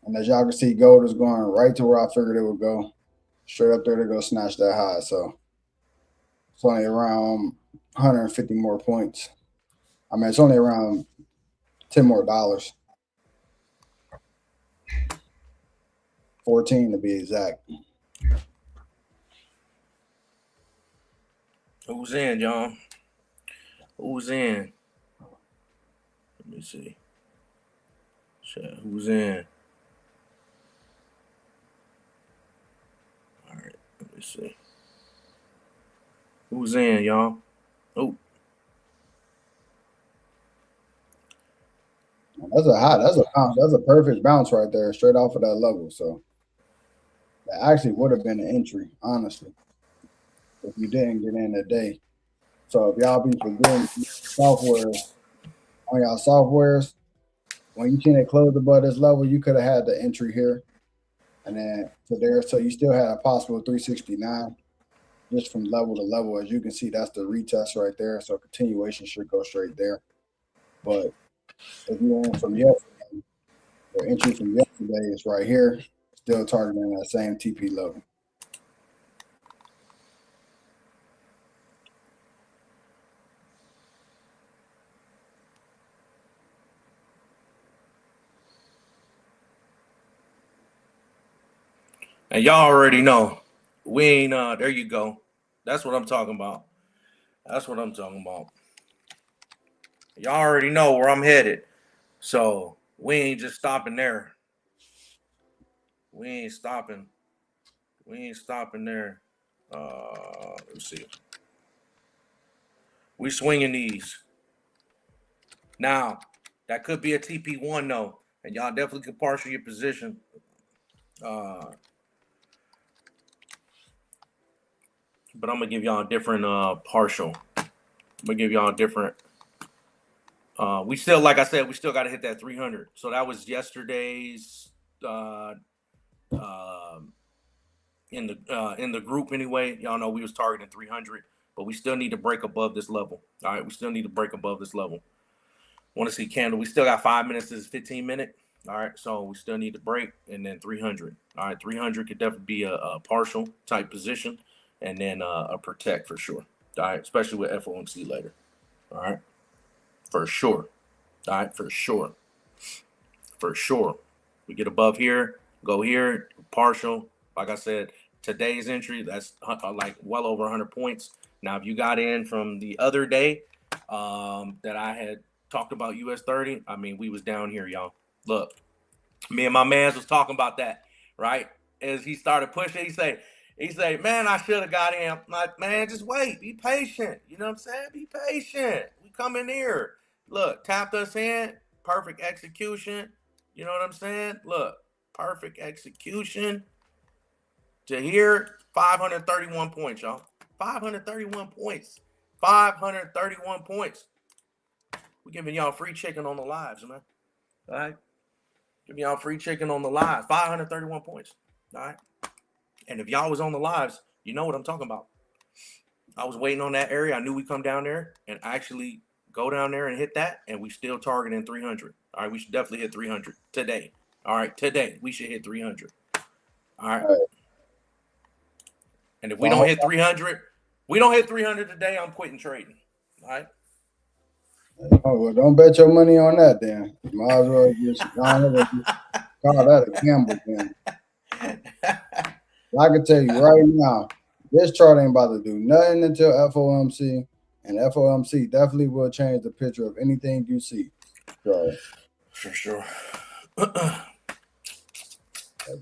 And as y'all can see, gold is going right to where I figured it would go, straight up there to go snatch that high. So it's only around 150 more points. It's only around $10 more. 14 to be exact. Who's in, y'all? Who's in? Let me see. Who's in? All right, let me see. Who's in, y'all? Oh. That's a high. That's a perfect bounce right there, straight off of that level. So that actually would have been an entry, honestly, if you didn't get in that day. So if y'all be forgetting software on y'all softwares, when you seen it close above this level, you could have had the entry here, and then to there. So you still had a possible 369. just from level to level. As you can see, that's the retest right there. So continuation should go straight there. But if you're in from yesterday, your entry from yesterday is right here, still targeting that same TP level. And y'all already know. We ain't there you go. That's what I'm talking about. That's what I'm talking about. Y'all already know where I'm headed. So we ain't just stopping there. We ain't stopping. We ain't stopping there. Let's see. We swinging these. Now, that could be a TP1 though. And y'all definitely could partial your position. But I'm gonna give y'all a different partial. I'm gonna give y'all a different. We still, like I said, we still got to hit that 300. So that was yesterday's in the group anyway. Y'all know we was targeting 300, but we still need to break above this level. All right, we still need to break above this level. Want to see candle? We still got 5 minutes. This is 15-minute. All right, so we still need to break, and then 300. All right, 300 could definitely be a partial type position, and then a protect for sure. All right, especially with FOMC later. All right, for sure. All right, for sure. For sure. We get above here, go here, partial. Like I said, today's entry, that's like well over 100 points. Now, if you got in from the other day that I had talked about US 30, I mean, we was down here, y'all. Look, me and my mans was talking about that, right? As he started pushing, he say, man, I should have got in. I'm like, man, just wait, be patient. You know what I'm saying? Be patient. We coming here. Look, tapped us in, perfect execution. You know what I'm saying? Look, perfect execution to here, 531 points, y'all. 531 points. 531 points. We're giving y'all free chicken on the lives, man. All right? Giving y'all free chicken on the lives. 531 points. All right? And if y'all was on the lives, you know what I'm talking about. I was waiting on that area. I knew we'd come down there and actually go down there and hit that, and we still targeting 300. All right, we should definitely hit 300 today. All right, today we should hit 300. All right. And if we don't hit 300, today, I'm quitting trading. All right. Oh, well, don't bet your money on that then. You might as well just call that a gamble then. I can tell you right now, this chart ain't about to do nothing until FOMC, and FOMC definitely will change the picture of anything you see. So, for sure. if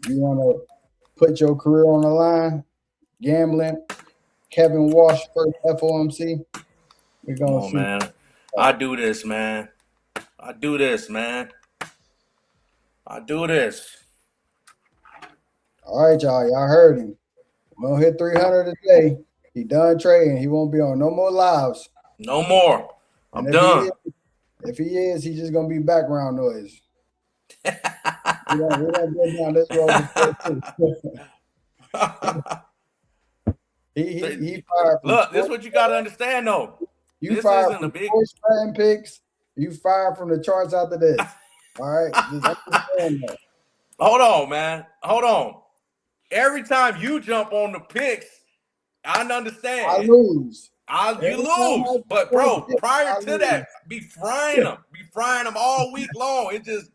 you want to put your career on the line, gambling, Kevin Walsh first FOMC, we're Come gonna on, see. man. I do this, man. I do this, man. I do this. All right, y'all. Y'all heard him. We'll hit 300 today. He done trading. He won't be on no more lives. No more. I'm And done. If he is, he's just gonna be background noise. We don't been down this road before. he fired from Look, this is sports. what you got to understand, though. You This fired isn't a from big. sports betting picks. You fired from the charts after this. All right, just understand that. Hold on, man. Hold on. Every time you jump on the picks, I I understand. lose. You Every time lose. I But go bro, pick, prior I to that, lose. be frying them all week long. It just,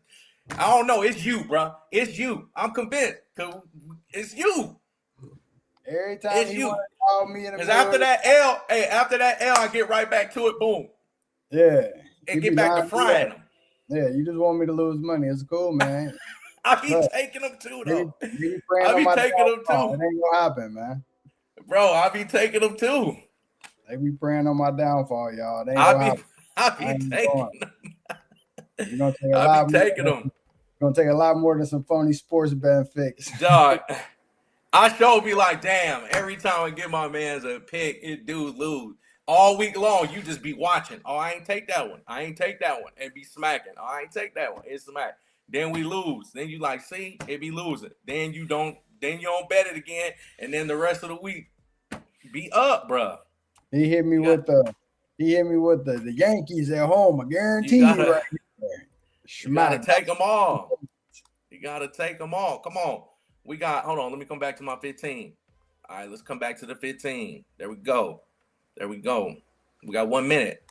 I don't know. It's you, bro. It's you. I'm convinced. Cause it's you. Every time It's he want you. to call me in the Cause middle of after that L, I get right back to it. Boom, yeah, he and be get back to lining me frying up. them. Yeah, you just want me to lose money. It's cool, man. I be Look, taking them too, they though. be praying I on be my taking them downfall. too, It ain't gonna happen, man. bro. I be taking them too. They be praying on my downfall, y'all. It ain't I gonna be, happen. I I be ain't taking going. them. It's gonna take a I be lot more. taking them, It's gonna take a lot more than some phony sports betting fix. dog. I sure be like, damn, every time I give my man's a pick, it do lose. All week long, you just be watching. Oh, I ain't take that one. I ain't take that one. And be smacking. Oh, I ain't take that one. It's smack. Then we lose. Then you like, see, it be losing. Then you don't bet it again. And then the rest of the week, be up, bro. He hit me with the Yankees at home. I guarantee You you right there. you gotta Schmack. take them all. You gotta take them all. Come on. Hold on. Let me come back to my 15. All right, let's come back to the 15. There we go. We got 1 minute.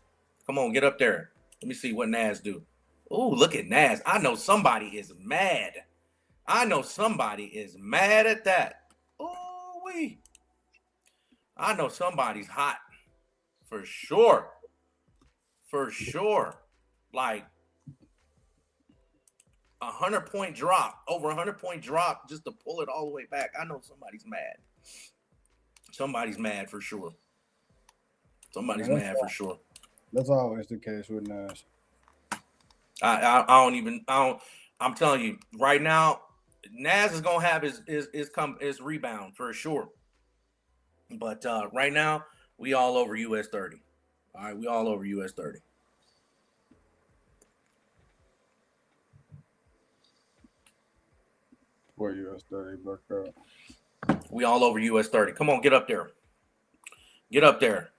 Come on, get up there. Let me see what Nas do. Oh, look at Nas. I know somebody is mad. at that. Oh, I know somebody's hot. For sure. Like 100-point drop, over 100-point drop just to pull it all the way back. I know somebody's mad. Somebody's mad for sure. That's always the case with Nas. I'm telling you right now, Nas is gonna have his rebound for sure. But right now, we all over US 30. All right, we all over US 30. Where US 30 buck up. We all over US 30. Come on, get up there. Get up there.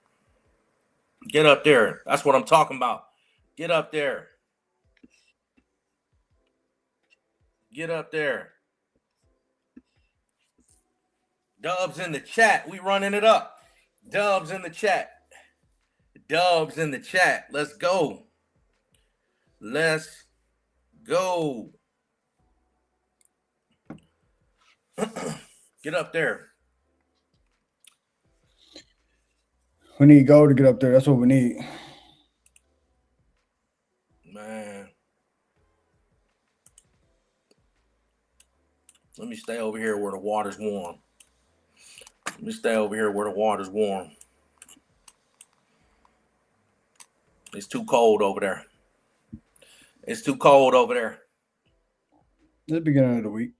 That's what I'm talking about. Get up there. Dubs in the chat. We running it up. Dubs in the chat. Let's go. Get up there. We need gold to get up there. That's what we need. Man. Let me stay over here where the water's warm. It's too cold over there. It's the beginning of the week.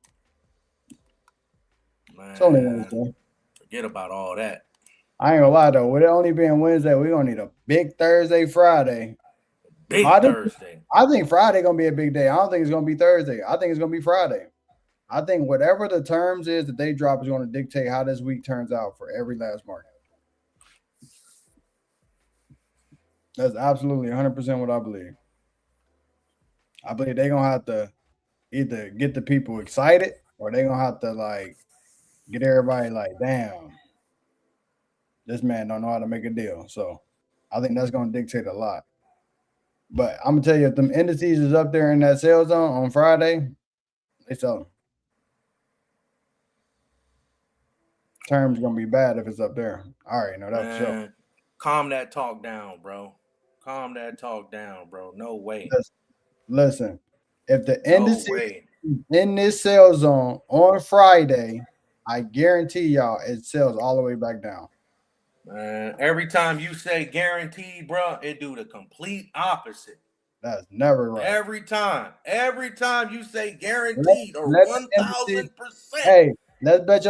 Man, it's only Wednesday. Forget about all that. I ain't gonna lie though. With it only being Wednesday, we're gonna need a big Thursday, Friday. Thursday. I think Friday gonna be a big day. I don't think it's gonna be Thursday. I think it's gonna be Friday. I think whatever the terms is that they drop is going to dictate how this week turns out for every last market. That's absolutely 100% what I believe. I believe they're going to have to either get the people excited or they're going to have to, like, get everybody like, damn, this man don't know how to make a deal. So I think that's going to dictate a lot. But I'm going to tell you, if them indices is up there in that sell zone on Friday, they sell them. Terms gonna be bad if it's up there. All right, no, that's for sure. Calm that talk down, bro. No way. Listen, if the indices in this sell zone on Friday, I guarantee y'all it sells all the way back down. Man, every time you say guaranteed, bro, it do the complete opposite. That's never right. Every time you say guaranteed or 1,000%. Hey, let's bet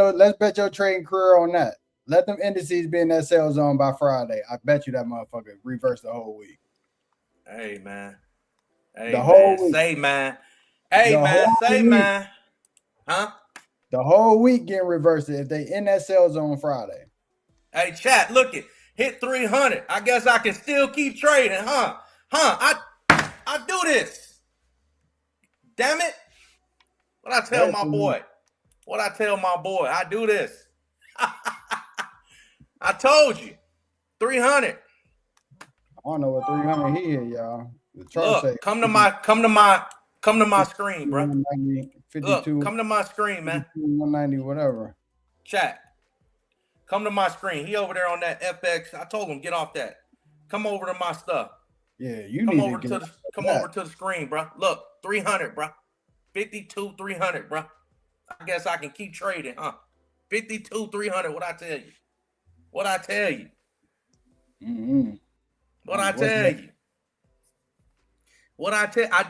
your trading career on that. Let them indices be in that sell zone by Friday. I bet you that motherfucker reverse the whole week. Hey man. Say man. Huh? The whole week getting reversed if they in that sell zone Friday. Hey, chat, look it. Hit 300. I guess I can still keep trading, huh? I do this. Damn it. What I tell my boy? I do this. I told you. 300. I don't know what 300 he hit, y'all. The chart say come to my screen, bro. 52, look, come to my screen, man. 190, whatever. Chat. Come to my screen. He over there on that FX. I told him get off that. Come over to my stuff. Yeah, you come need over to come over to the screen, bro. Look, 300, bro. 52, 300, bro. I guess I can keep trading, huh? 52, 300. What I tell you? Mm-hmm. I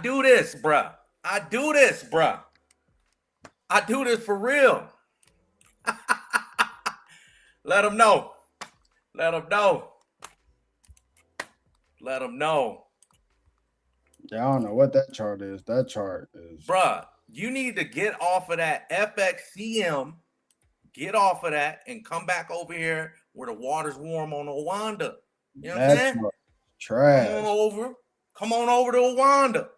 do this, bro. I do this for real. Let them know. Yeah, I don't know what that chart is. That chart is... Bruh, you need to get off of that FXCM. Get off of that and come back over here where the water's warm on Owanda. You know what I'm That saying? chart trash. Come on over to Owanda.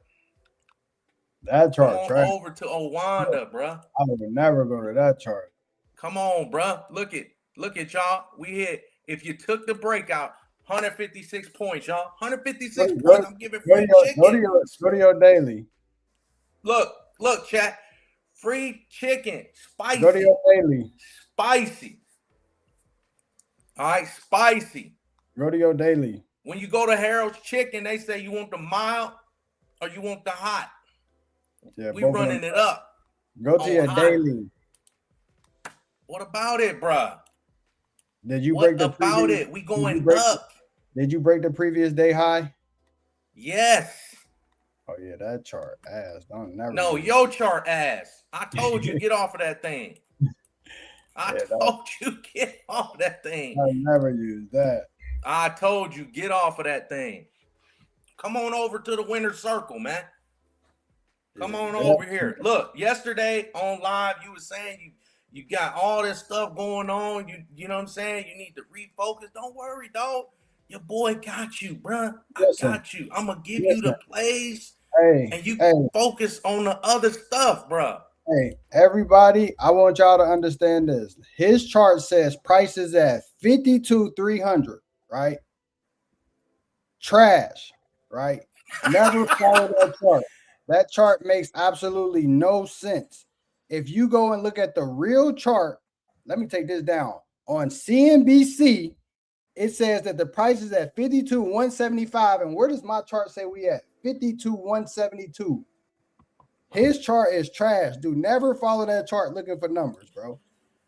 That Come chart on trash. over to Owanda, bruh. I would never go to that chart. Come on, bruh. Look at y'all. We hit, if you took the breakout, 156 points, y'all. 156 points. I'm giving free chicken. Go to your daily. Look, chat. Free chicken. Go to your Spicy. daily. Spicy. All right, spicy. Go to your daily. When you go to Harold's Chicken, they say you want the mild or you want the hot. Yeah, we running it up. Go to your daily. What about it, bruh? Did you break the previous? What about it? We going up. Did you break the previous day high? Yes. Oh yeah, that chart ass. No, your chart ass. I told you get off of that thing. I told you get off that thing. I never use that. I told you get off of that thing. Come on over to the winner's circle, man. Come on over here. Look, yesterday on live, you were saying you got all this stuff going on. You know what I'm saying? You need to refocus. Don't worry, dog. Your boy got you, bruh. I got you. I'm gonna give you the plays, and you focus on the other stuff, bruh. Hey, everybody, I want y'all to understand this. His chart says prices at 52,300, right? Trash, right? Never follow that chart. That chart makes absolutely no sense. If you go and look at the real chart, let me take this down. On CNBC, it says that the price is at 52,175. And where does my chart say we at? 52,172. His chart is trash. Dude, never follow that chart looking for numbers, bro.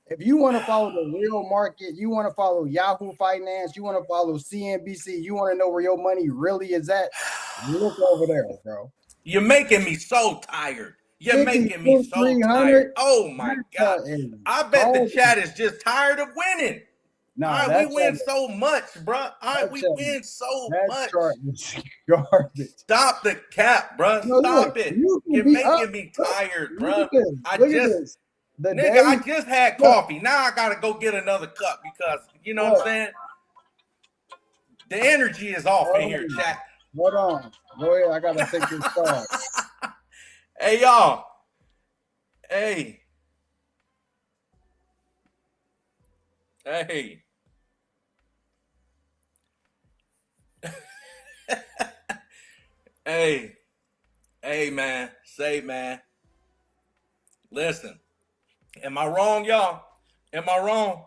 If you want to follow the real market, you want to follow Yahoo Finance, you want to follow CNBC, you want to know where your money really is at, look over there, bro. You're making me so tired. You're making me so tired. Oh my God. I bet the chat is just tired of winning. Nah, we win so much, bro. We win so much. Chart is garbage. Stop the cap, bro. Stop it. You're making me tired, bro. I just had coffee. Now I gotta go get another cup because you know what I'm saying? The energy is off in here, chat. Hold on. Go ahead. I gotta take this call. Hey, y'all. Hey. Hey, man. Say, man. Listen. Am I wrong, y'all? Am I wrong?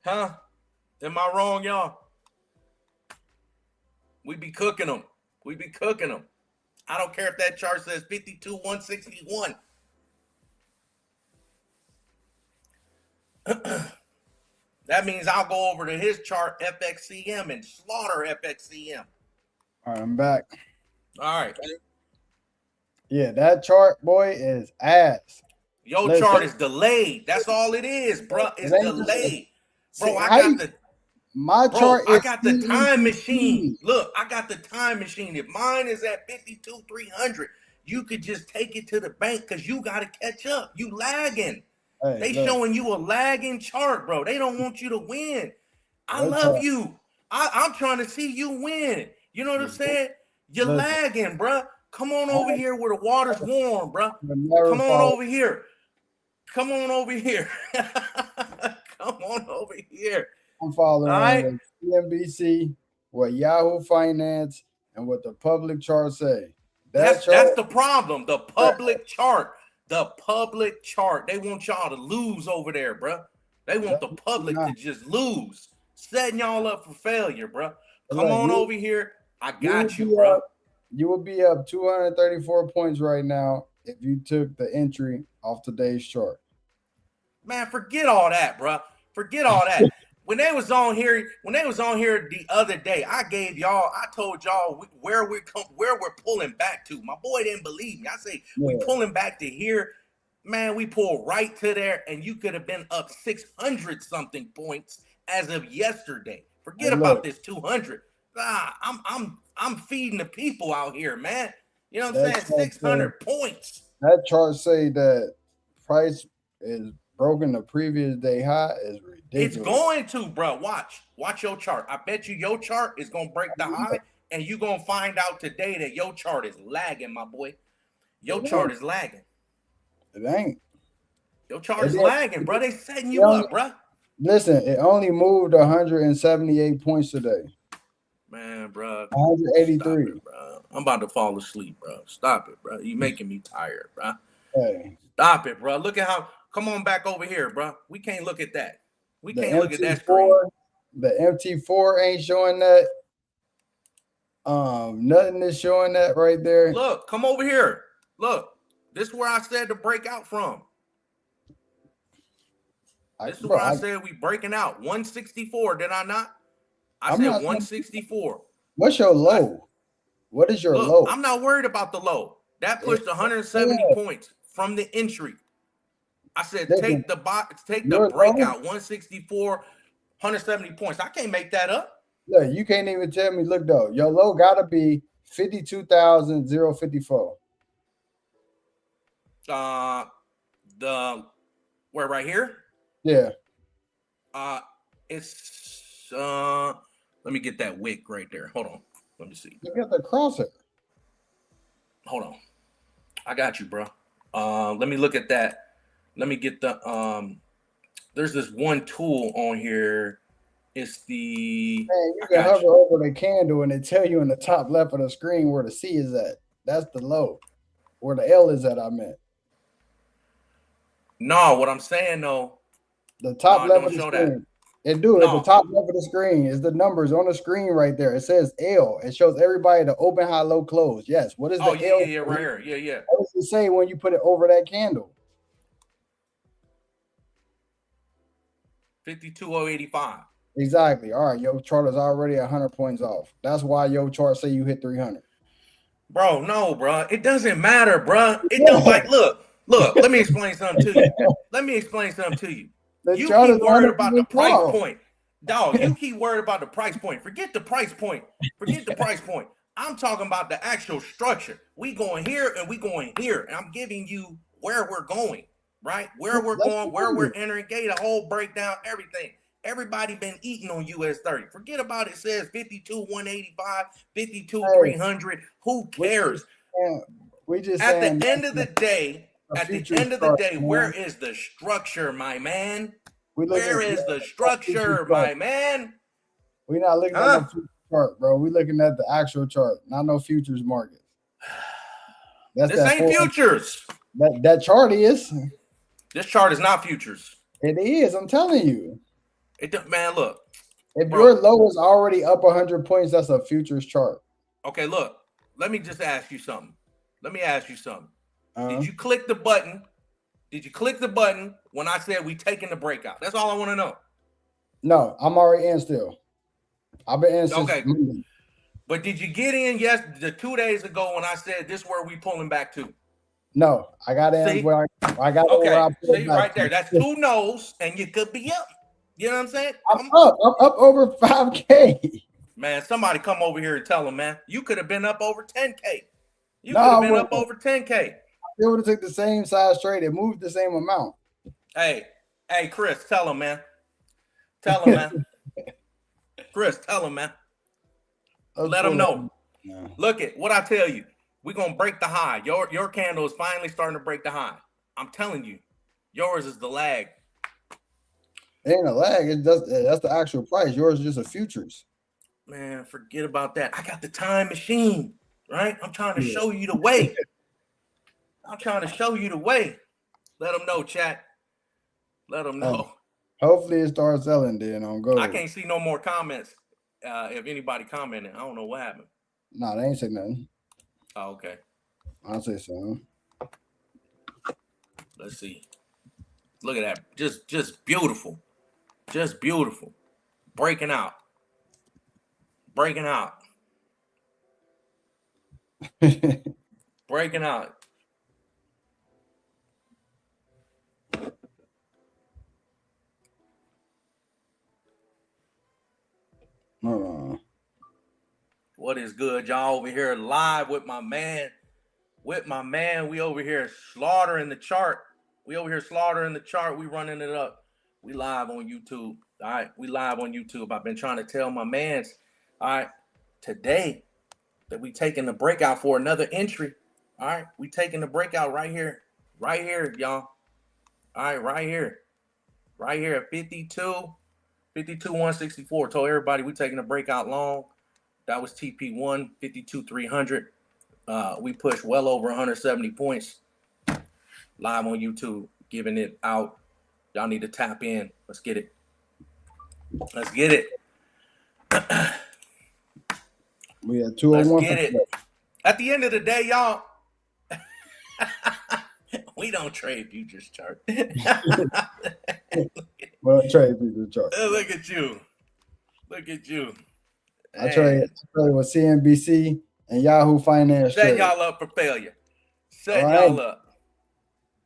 Huh? Am I wrong, y'all? We be cooking them. I don't care if that chart says 52,161. That means I'll go over to his chart, FXCM, and slaughter FXCM. All right, I'm back. All right. Yeah, that chart, boy, is ass. Your chart is delayed. That's all it is, bro. It's delayed. Bro, I got the time machine. Look, I got the time machine. If mine is at 52,300, you could just take it to the bank because you got to catch up. You lagging. They showing you a lagging chart, bro. They don't want you to win. I love you. I'm trying to see you win. You know what I'm saying? You're lagging, bro. Come on over here where the water's warm, bro. Come on over here. Come on over here. I'm following CNBC, what Yahoo Finance, and what the public chart say. That's the problem. The public chart. The public chart. They want y'all to lose over there, bro. They want the public to just lose. Setting y'all up for failure, bro. Come on over here. I got you, bro. You will be up 234 points right now if you took the entry off today's chart. Man, forget all that, bro. Forget all that. When they was on here the other day, I told y'all where we're pulling back to. My boy didn't believe me. I say we pulling back to here. Man, we pull right to there, and you could have been up 600 something points as of yesterday. Forget about this 200. I'm feeding the people out here, man. You know what I'm saying? 600 points. That chart say that price is broken the previous day high is ridiculous. It's going to, bro. Watch your chart. I bet you your chart is gonna break the high, and you gonna find out today that your chart is lagging, my boy. Your chart is lagging. It ain't. Your chart is lagging, bro. They setting you up, bro. Listen, it only moved 178 points today. Man, bro. 183. Stop it, bro. I'm about to fall asleep, bro. Stop it, bro. You making me tired, bro. Hey. Stop it, bro. Look at how. Come on back over here, bro. We can't look at that. We can't look at that screen. The MT4 ain't showing that. Nothing is showing that right there. Look, come over here. Look, this is where I said to break out from. This is where I said we breaking out. 164, did I not? I said 164. What's your low? What is your low? I'm not worried about the low. That pushed 170 points from the entry. I said take the breakout, 164, 170 points. I can't make that up. Look, you can't even tell me. Look though, your low gotta be 52,054. Where right here? Yeah. It's let me get that wick right there. Hold on. Let me see. You got the crosshair. Hold on. I got you, bro. Let me look at that. Let me get the there's this one tool on here. It's the man, you can hover over the candle and it tell you in the top left of the screen where the C is at. That's the low. Where the L is at, I meant. No, what I'm saying though. The top left of the screen. It do. At the top left of the screen is the numbers on the screen right there. It says L. It shows everybody the open, high, low, close. Yes. What is the L? Yeah, right here. Yeah. What does it say when you put it over that candle? 52,085. Exactly. All right, your chart is already 100 points off. That's why your chart say you hit 300. Bro, no, bro. It doesn't matter, bro. It don't like. Look. Let me explain something to you. You keep worried about the price point. Dog, you keep worried about the price point. Forget the price point. I'm talking about the actual structure. We going here and we going here. And I'm giving you where we're going, right? Where we're going, where we're entering, gate, a whole breakdown, everything. Everybody been eating on US 30. Forget about it. Says 52,185, 52,300. Who cares? We just at the end of the day, where is the structure, my man? Where is the structure, my man? We're not looking at the future chart, bro. We're looking at the actual chart, not no futures market. This ain't futures. That chart is. This chart is not futures. It is. I'm telling you. Man, look. If your low is already up 100 points, that's a futures chart. Okay, look. Let me just ask you something. Did you click the button? When I said we taking the breakout? That's all I want to know. No, I'm already in still. I've been in since okay. But did you get in 2 days ago when I said this is where we pulling back to? No, I got in where I got okay. Where I See right there. That's 2 no's, and you could be up. You know what I'm saying? I'm up over 5K. Man, somebody come over here and tell them, man, you could have been up over 10K. You could have been up over 10K. They would have took the same size trade. It moved the same amount. Hey, Chris, tell him, man. Chris, tell him, man. Let him know. Yeah. Look at what I tell you. We're gonna break the high. Your candle is finally starting to break the high. I'm telling you, yours is the lag. It ain't a lag. That's the actual price. Yours is just a futures. Man, forget about that. I got the time machine, right? I'm trying to show you the way. Let them know, chat. Let them know. Hopefully it starts selling then on gold. I can't see no more comments. If anybody commented, I don't know what happened. No, they ain't say nothing. Oh, okay. I'll say something. Let's see. Look at that. Just beautiful. Just beautiful. Breaking out. Breaking out. What is good, y'all? Over here live with my man. We over here slaughtering the chart. We running it up. We live on YouTube. All right, we live on YouTube. I've been trying to tell my mans, all right, today that we taking the breakout for another entry. All right, we taking the breakout right here, y'all. All right, right here at 52, 164. Told everybody we taking a breakout long. That was TP1, 52, 300. We pushed well over 170 points live on YouTube, giving it out. Y'all need to tap in. Let's get it. Let's get it. We had 201. Let's get it. At the end of the day, y'all, we don't trade futures chart. Well, trade futures chart. Look at you. Look at you. I trade with CNBC and Yahoo Finance. Setting y'all up for failure. Setting right. y'all up.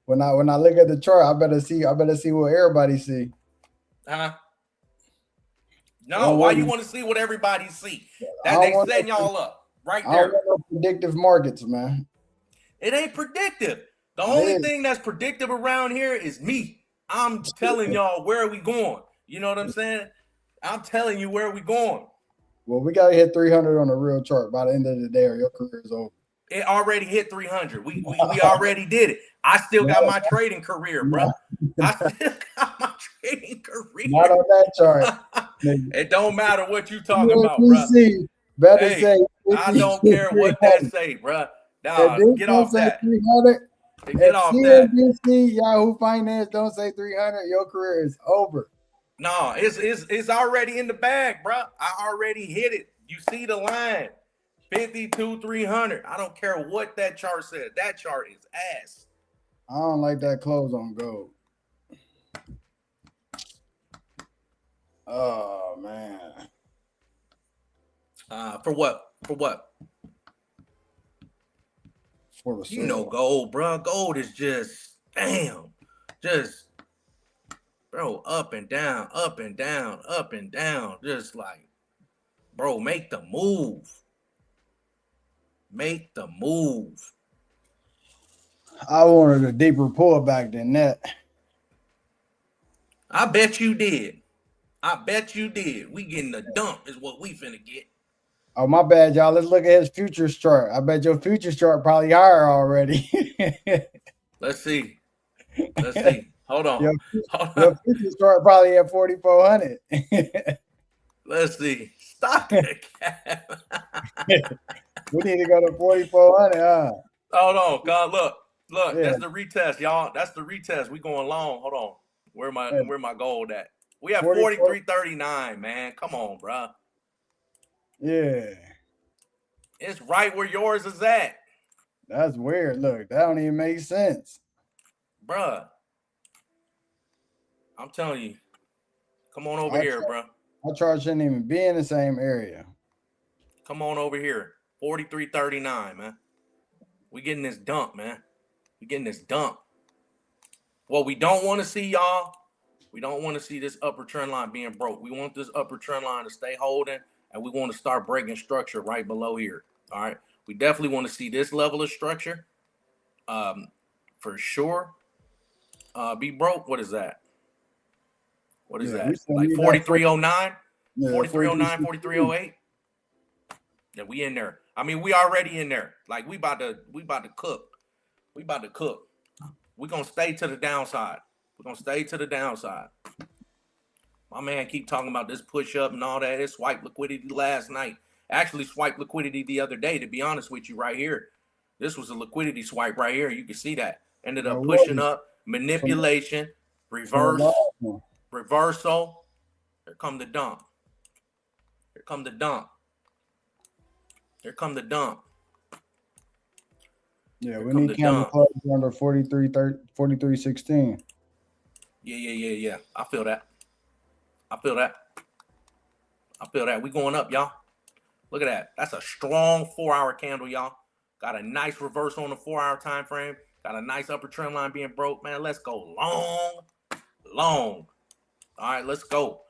When I look at the chart, I better see what everybody see. Huh? No, why you want to see what everybody see? That they setting y'all up right there. I don't want no predictive markets, man. It ain't predictive. The only thing that's predictive around here is me. I'm telling y'all where we going. You know what I'm saying? I'm telling you where we going. Well, we gotta hit 300 on the real chart by the end of the day, or your career is over. It already hit 300. We already did it. I still got my trading career, bro. I still got my trading career. Not on that chart. It don't matter what you talking about, bro. Better say. I don't care what that say, bro. Nah, get off that. 300. Get off that. CNBC, Yahoo Finance don't say 300. Your career is over. No, it's already in the bag, bro. I already hit it. You see the line, 52, 300. I don't care what that chart says. That chart is ass. I don't like that close on gold. Oh man. For what? For what? For the you know, gold, bro. Gold is just bro, up and down, up and down, up and down. Just like, bro, make the move. Make the move. I wanted a deeper pullback than that. I bet you did. I bet you did. We getting the dump is what we finna get. Oh, my bad, y'all. Let's look at his futures chart. I bet your futures chart probably higher already. Let's see. Let's see. Hold on. Your futures chart probably at 4,400. Let's see. Stop it, Cap. We need to go to 4,400, huh? Hold on, God. Look. Yeah. That's the retest, y'all. That's the retest. We going long. Hold on. Where my gold at? We have 43.39, man. Come on, bro. Yeah. It's right where yours is at. That's weird. Look, that don't even make sense. Bruh. I'm telling you. Come on over here, bro. My chart shouldn't even be in the same area. Come on over here. 43.39, man. We getting this dump, man. We getting this dump. What we don't want to see, y'all, we don't want to see this upper trend line being broke. We want this upper trend line to stay holding, and we want to start breaking structure right below here. All right. We definitely want to see this level of structure. For sure. Be broke. What is that? What is that? Like 4309? 4309, 4308? Yeah, we in there. I mean, we already in there. Like we about to cook. We about to cook. We're gonna stay to the downside. We're gonna stay to the downside. My man keep talking about this push up and all that. It swiped liquidity last night. Actually swiped liquidity the other day, to be honest with you, right here. This was a liquidity swipe right here. You can see that. Ended up pushing up, manipulation, reversal. Here come the dump. Here come the dump. Here come the dump. Yeah, we need candle close under 43.16. Yeah. I feel that. We going up, y'all. Look at that. That's a strong 4-hour candle, y'all. Got a nice reversal on the 4-hour time frame. Got a nice upper trend line being broke, man. Let's go long. All right, let's go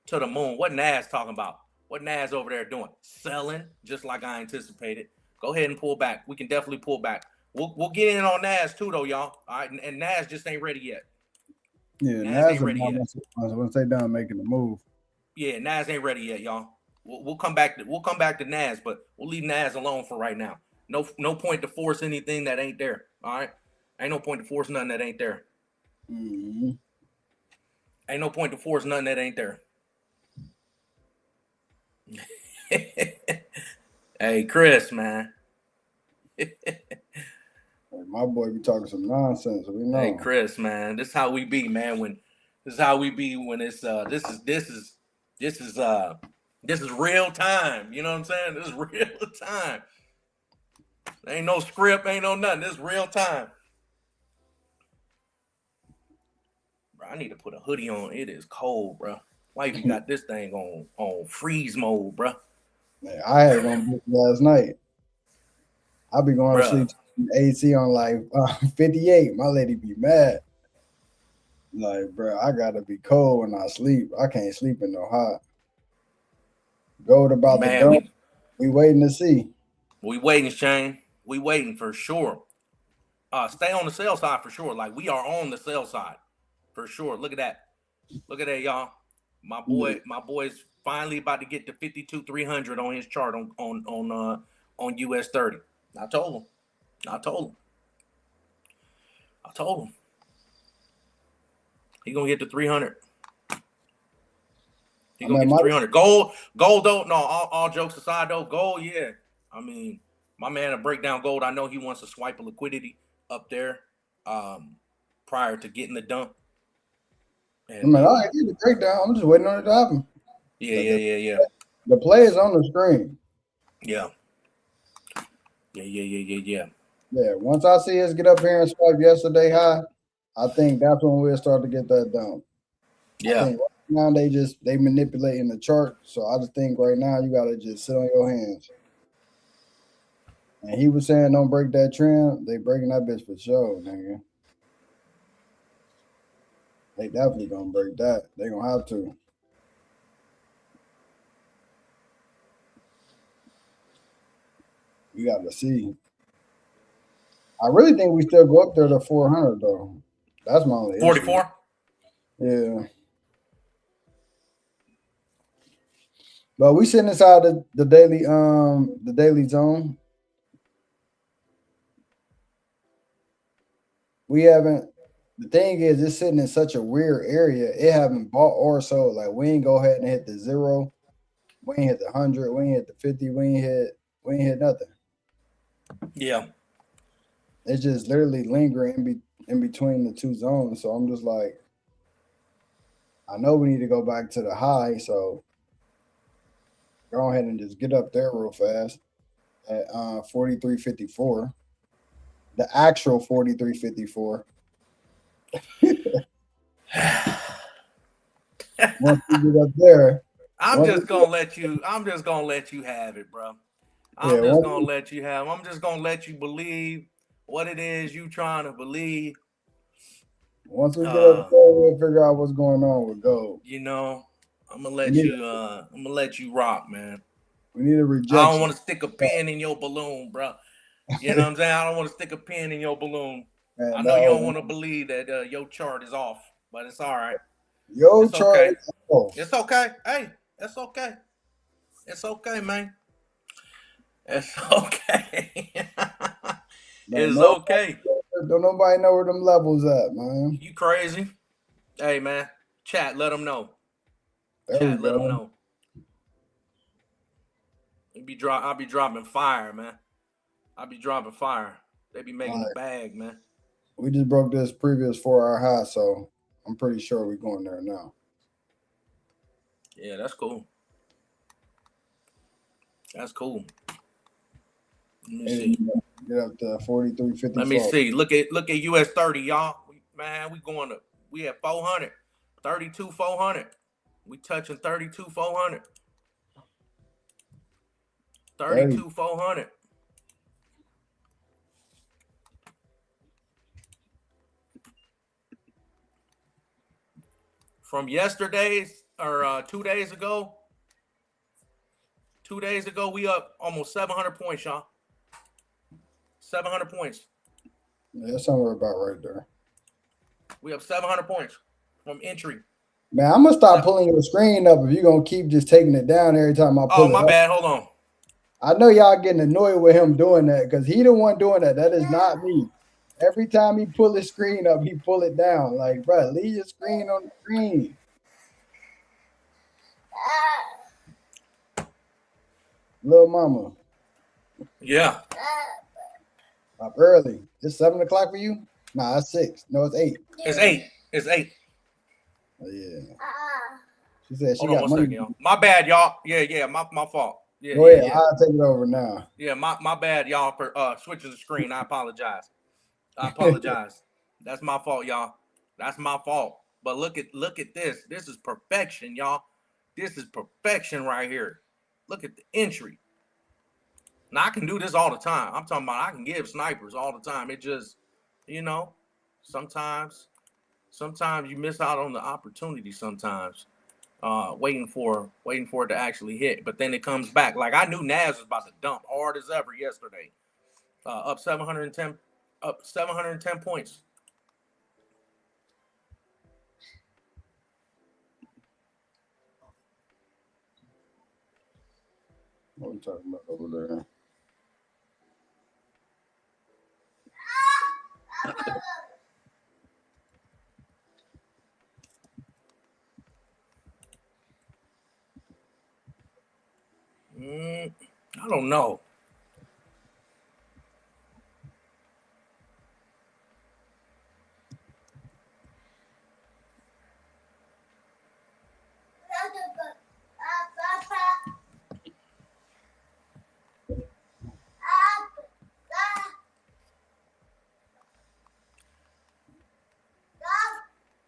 to the moon. What Nas talking about? What Nas over there doing? Selling, just like I anticipated. Go ahead and pull back. We can definitely pull back. We'll get in on Nas too, though, y'all. All right, and Nas just ain't ready yet. Yeah, Nas Nas ain't and ready yet. once they done making the move. Yeah, Nas ain't ready yet, y'all. We'll come back to Nas, but we'll leave Nas alone for right now. No point to force anything that ain't there. All right, ain't no point to force nothing that ain't there. Mm-hmm. Ain't no point to force nothing that ain't there. Hey, Chris, man. My boy be talking some nonsense. We Hey, know. Chris, man. This is how we be, man. When this is how we be when it's this is real time. You know what I'm saying? This is real time. Ain't no script, ain't no nothing. This is real time. Bro, I need to put a hoodie on. It is cold, bro. Why you got this thing on freeze mode, bro? Man, I had it on last night. I be going to Bro, sleep AC on like 58. My lady be mad. Like, bro, I gotta be cold when I sleep. I can't sleep in no hot. Gold about the man, dump. We waiting to see. we waiting, Shane. We waiting for sure. Stay on the sell side for sure. Like we are on the sell side for sure. Look at that. Look at that, y'all. My boy's finally about to get to 52,300 on his chart on US 30. I told him. I told him. I told him. He gonna get to 300. He I gonna mean, get to my 300. Gold though. No, all jokes aside though, gold. Yeah. I mean, my man to break down gold. I know he wants to swipe a liquidity up there, prior to getting the dump. I And mean, I did the breakdown. I'm just waiting on it to happen. yeah, The, yeah, the, yeah, yeah, the play is on the screen. yeah, yeah. Yeah, once I see us get up here and swipe yesterday high, I think that's when we'll start to get that done. I Yeah. think right now they manipulating the chart. So I just think right now you gotta just sit on your hands. And he was saying don't break that trend. They breaking that bitch for sure, nigga. They definitely gonna break that. They gonna have to. We gotta see. I really think we still go up there to 400 though. That's my only issue. 44. Yeah. But we sitting inside the daily zone. We haven't the thing is it's sitting in such a weird area. It haven't bought or sold. Like we ain't go ahead and hit the zero. We ain't hit the 100. We ain't hit the 50. We ain't hit nothing. Yeah. It's just literally lingering in between the two zones. So I'm just like, I know we need to go back to the high. So go ahead and just get up there real fast at 43.54. The actual 43.54. Once we get up there, I'm once just gonna let you. I'm just gonna let you have it, bro. yeah, I'm just gonna let you have. I'm just gonna let you believe what it is you trying to believe. once we get up Uh, there, we'll figure out what's going on with gold. you know, I'm gonna We let need you. I'm gonna let you rock, man. we need a I don't rejection. want to stick a pin in your balloon, bro. You know what I'm saying? I don't want to stick a pin in your balloon. I Man, know that you don't old want to believe that your chart is off, but it's all right. yo It's chart okay. is off. It's okay. Hey, it's okay. It's okay, man. It's okay. Don't It's nobody, okay. don't nobody know where them levels at, man. You crazy? Hey, man. Chat, let them know. There we Chat, let them go. know. I'll be dropping fire, man. I'll be dropping fire. They be All making the right. bag, man. We just broke this previous 4 hour high, so I'm pretty sure we're going there now. Yeah, that's cool. That's cool. Let me And see. get up to Let me 43.54. see. Look at US 30, y'all. Man, we at 400. 32 400. We touching 32 400. 30. 32 400. From yesterday's or 2 days ago. 2 days ago, we up almost 700 points, y'all. 700 points. Yeah, somewhere about right there. We up 700 points. from entry. Man, I'm gonna stop pulling your screen up if you're gonna keep just taking it down every time I pull Oh, it my up. bad. Hold on. I know y'all getting annoyed with him doing that because he the one doing that. That is not me. Every time he pull his screen up, he pull it down. Like, bro, leave your screen on the screen. Little mama, Yeah. up early. It's 7 o'clock for you? Nah, it's 6. No, it's 8. It's 8. It's 8. Oh, yeah. She said she Hold on got one money. second, y'all. My bad, y'all. Yeah. My fault. Yeah, Go yeah, ahead. yeah. I'll take it over now. Yeah, my bad, y'all, for switching the screen. I apologize. That's my fault, y'all. That's my fault. But look at this. This is perfection, y'all. This is perfection right here. Look at the entry. Now I can do this all the time. I'm talking about I can give snipers all the time. It just, you know, sometimes you miss out on the opportunity sometimes. Waiting for it to actually hit. But then it comes back. Like I knew Naz was about to dump hard as ever yesterday. Up 710 points. What are we talking about over there? I don't know.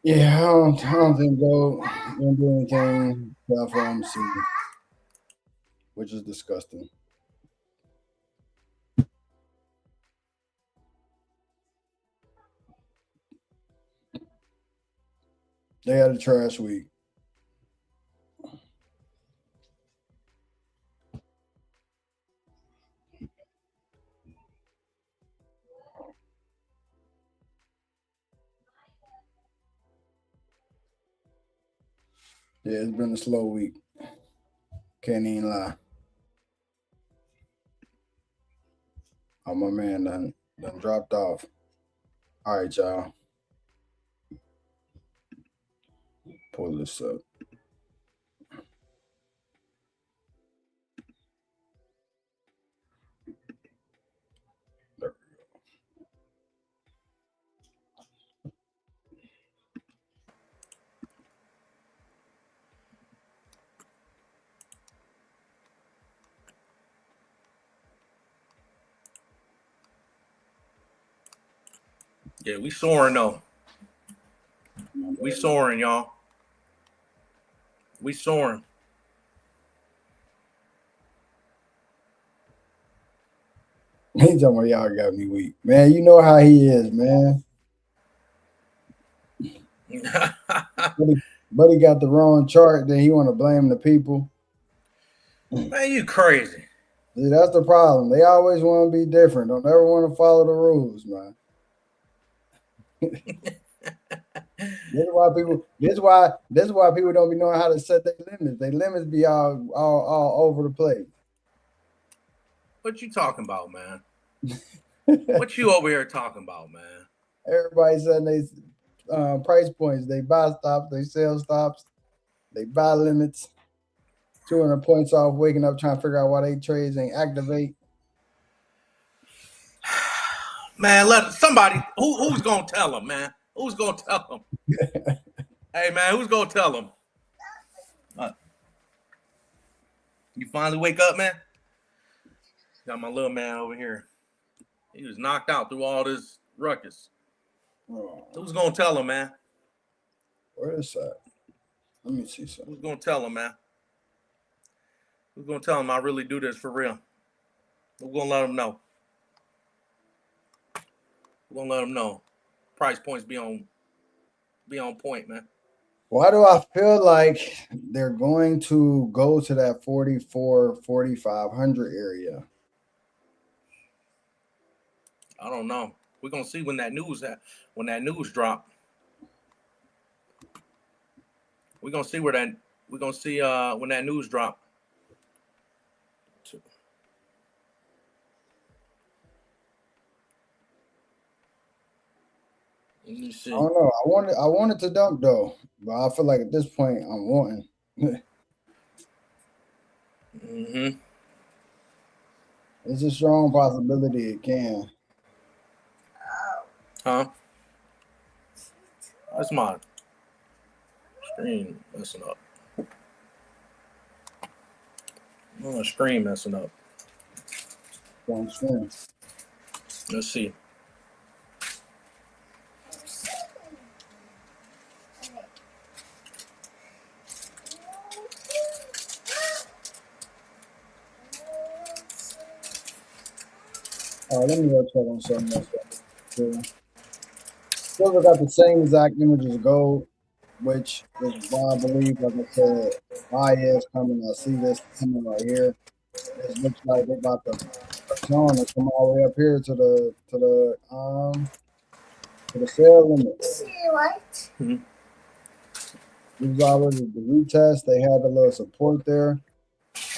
Yeah, I don't think they'll do anything for season, which is disgusting. They had a trash week. Yeah, it's been a slow week. Can't even lie. Oh, my man done dropped off. All right, y'all. Pull this up. There. Yeah, we soaring though. We soaring, y'all. We soaring. He talking about y'all got me weak. Man, you know how he is, man. But he got the wrong chart, then he want to blame the people. Man, you crazy. See, that's the problem. They always want to be different. Don't ever want to follow the rules, man. This is why people. This is why people don't be knowing how to set their limits. Their limits be all over the place. What you talking about, man? What you over here talking about, man? Everybody setting they price points. They buy stops. They sell stops. They buy limits. 200 points off. Waking up trying to figure out why they trades ain't activate. Man, let somebody who's gonna tell them, man. Who's gonna tell them? Hey, man, who's gonna tell them? You finally wake up, man? Got my little man over here. He was knocked out through all this ruckus. Oh, Who's gonna tell him, man? where is that? Let me see something. Who's gonna tell him, man? Who's gonna tell him I really do this for real? We're gonna let him know. We're gonna let him know. Price points be on point, man. Why do I feel like they're going to go to that 44, 4,500 area? I don't know. We're gonna see when that news drop. We're gonna see when that news drop. Let me see. I don't know. I wanted to dump though, but I feel like at this point I'm wanting. Mm-hmm. It's a strong possibility it can. Huh? That's my screen messing up. My screen messing up. Strong screen. Let's see. All right, let me go check on something else. Silver got the same exact image as gold, which is why I believe, like I said, buy is coming. I see this coming right here. It looks like they're about to push on and come all the way up here to the sale limit. Mm-hmm. These already the retest. They had a little support there.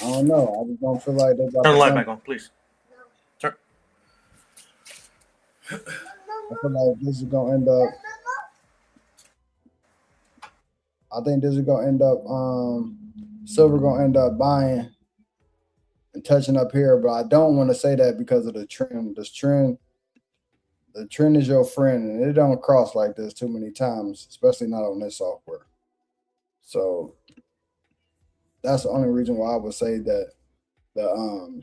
I don't know. I just don't feel like they're about Turn to the light dump. back on, please. Turn. I feel like this is gonna end up. I think this is gonna end up. Silver gonna end up buying and touching up here, but I don't want to say that because of the trend. The trend is your friend, and it don't cross like this too many times, especially not on this software. So that's the only reason why I would say that the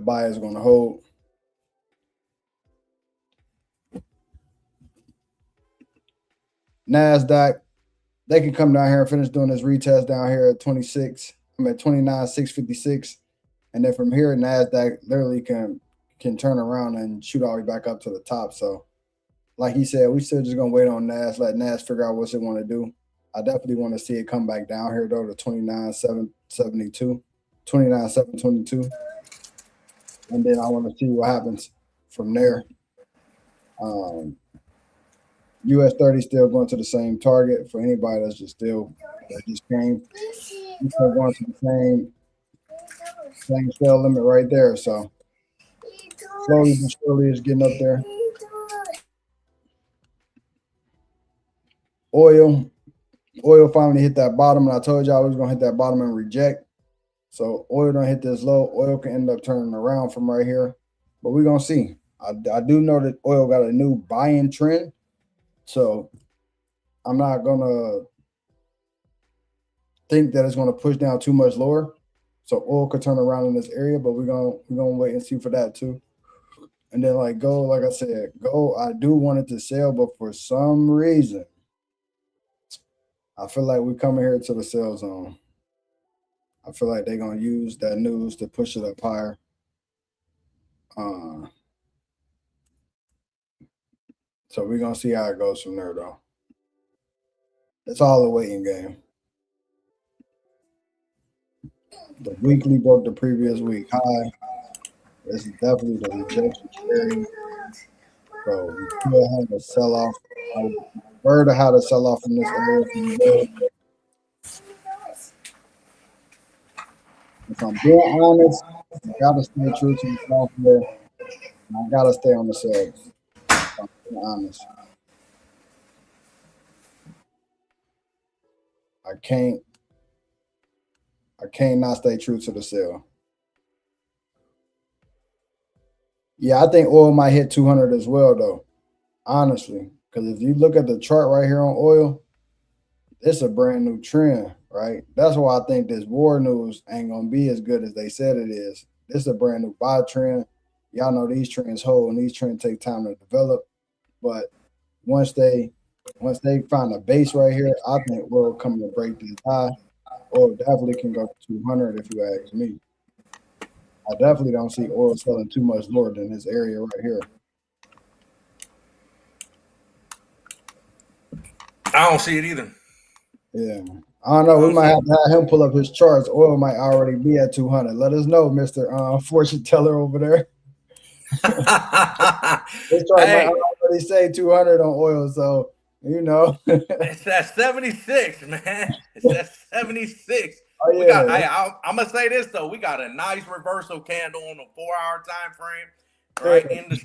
buy is going to hold. NASDAQ, they can come down here and finish doing this retest down here at 26. I'm at 29,656. And then from here, NASDAQ literally can turn around and shoot all the way back up to the top. So like he said, we still just gonna wait on NAS, let NAS figure out what it want to do. I definitely want to see it come back down here though to 29,772, 29,722. And then I want to see what happens from there. US 30 still going to the same target for anybody that's just still that just came. We're still going to the same sell limit right there. So slowly but surely it's getting up there. Oil finally hit that bottom, and I told y'all we was gonna hit that bottom and reject. So oil don't hit this low. Oil can end up turning around from right here, but we're gonna see. I do know that oil got a new buying trend, so I'm not gonna think that it's gonna push down too much lower. So oil could turn around in this area, but we're gonna wait and see for that too. And then like gold, like I said, gold, I do want it to sell, but for some reason, I feel like we're coming here to the sell zone. I feel like they're gonna use that news to push it up higher. So we're gonna see how it goes from there, though. It's all a waiting game. The weekly broke the previous week high. This is definitely the rejection area. So we still have a sell off. I prefer to have a sell off in this area from gold. If I'm being honest, I gotta stay true to the software. I gotta stay on the sales. If I'm being honest. I can't not stay true to the sell. Yeah, I think oil might hit 200 as well, though. Honestly, because if you look at the chart right here on oil, it's a brand new trend, right? That's why I think this war news ain't gonna be as good as they said it is. This is a brand new buy trend. Y'all know these trends hold and these trends take time to develop. But once they find a base right here, I think oil coming to break this high. Oil definitely can go to 200 if you ask me. I definitely don't see oil selling too much lower than this area right here. I don't see it either. Yeah. I don't know. We might have to have him pull up his charts. Oil might already be at 200. Let us know, Mr. Fortune Teller over there. His chart might already say 200 on oil. So You know. It's that 76, man. It's that 76. Oh We got. yeah, I'm gonna say this though. We got a nice reversal candle on a 4-hour time frame, right yeah. in the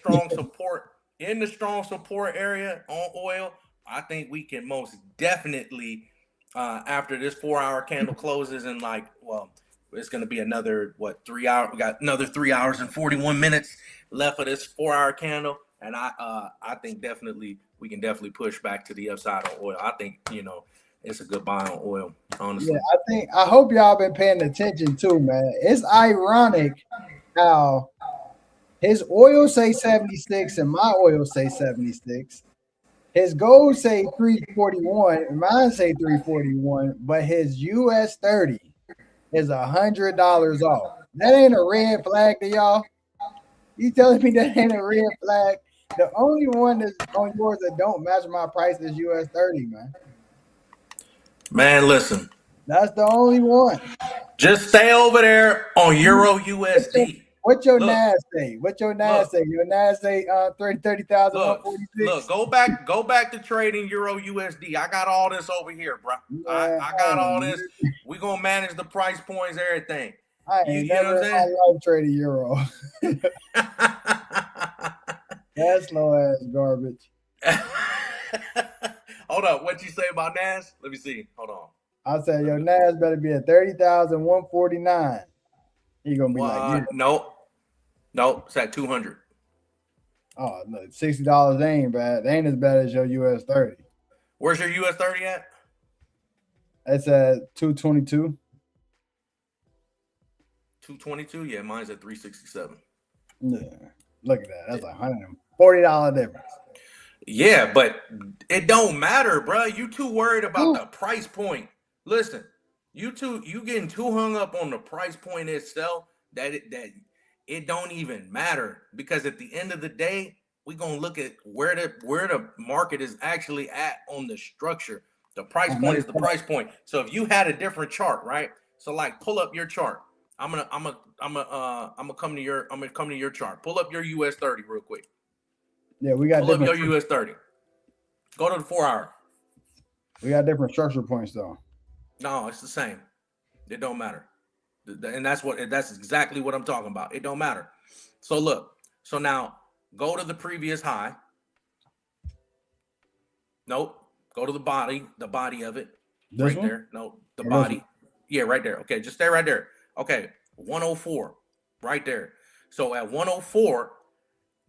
strong support area on oil. I think we can most definitely, after this 4-hour candle closes in like, well, it's gonna be another 3 hours. We got another 3 hours and 41 minutes left of this 4-hour candle, and I think definitely we can definitely push back to the upside on oil. I think it's a good buy on oil, Yeah, honestly. I hope y'all been paying attention too, man. It's ironic how his oil say 76 and my oil say 76. His gold say 341 and mine say 341, but his US 30 is $100 off. That ain't a red flag to y'all. You telling me that ain't a red flag? The only one that's on yours that don't match my price is US 30, man. Man, listen, That's the only one. just stay over there on Euro What your, USD. what your Look, NAS say? What your NAS look, say? Your NAS say 30,000 look, look. 146. Go back to trading Euro USD. I got all this over here, bro. I Man, I got all this. We gonna manage the price points, everything. I ain't You know what never I'm in saying? my life traded euro. That slow ass garbage. Hold up. What you say about Nas? Let me see. Hold on. I said Let your me. NAS better be at 30,000 149. He gonna be like, yeah. What? No. No. It's at 200. Oh no, $60 ain't bad. They ain't as bad as your US 30. Where's your US 30 at? It's at 222. 222. Yeah, mine's at 367. Yeah. Look at that. That's $140 difference. Yeah, but it don't matter, bro. You too worried about Ooh. the price point. Listen, you getting too hung up on the price point itself that it don't even matter, because at the end of the day, we gonna look at where the market is actually at on the structure. The price On point is the everything. price point. So if you had a different chart, right? So like pull up your chart. I'm gonna come to your chart. Pull up your US 30 real quick. Yeah, we got Pull up different your US 30. Go to the 4 hour. structure points though. No, it's the same. It don't matter. And that's exactly what I'm talking about. It don't matter. So look. So now go to the previous high. Nope. Go to the body of it. This Right one there. No, the or this one? body. Yeah, right there. Okay, just stay right there. Okay. 104. Right there. So at 104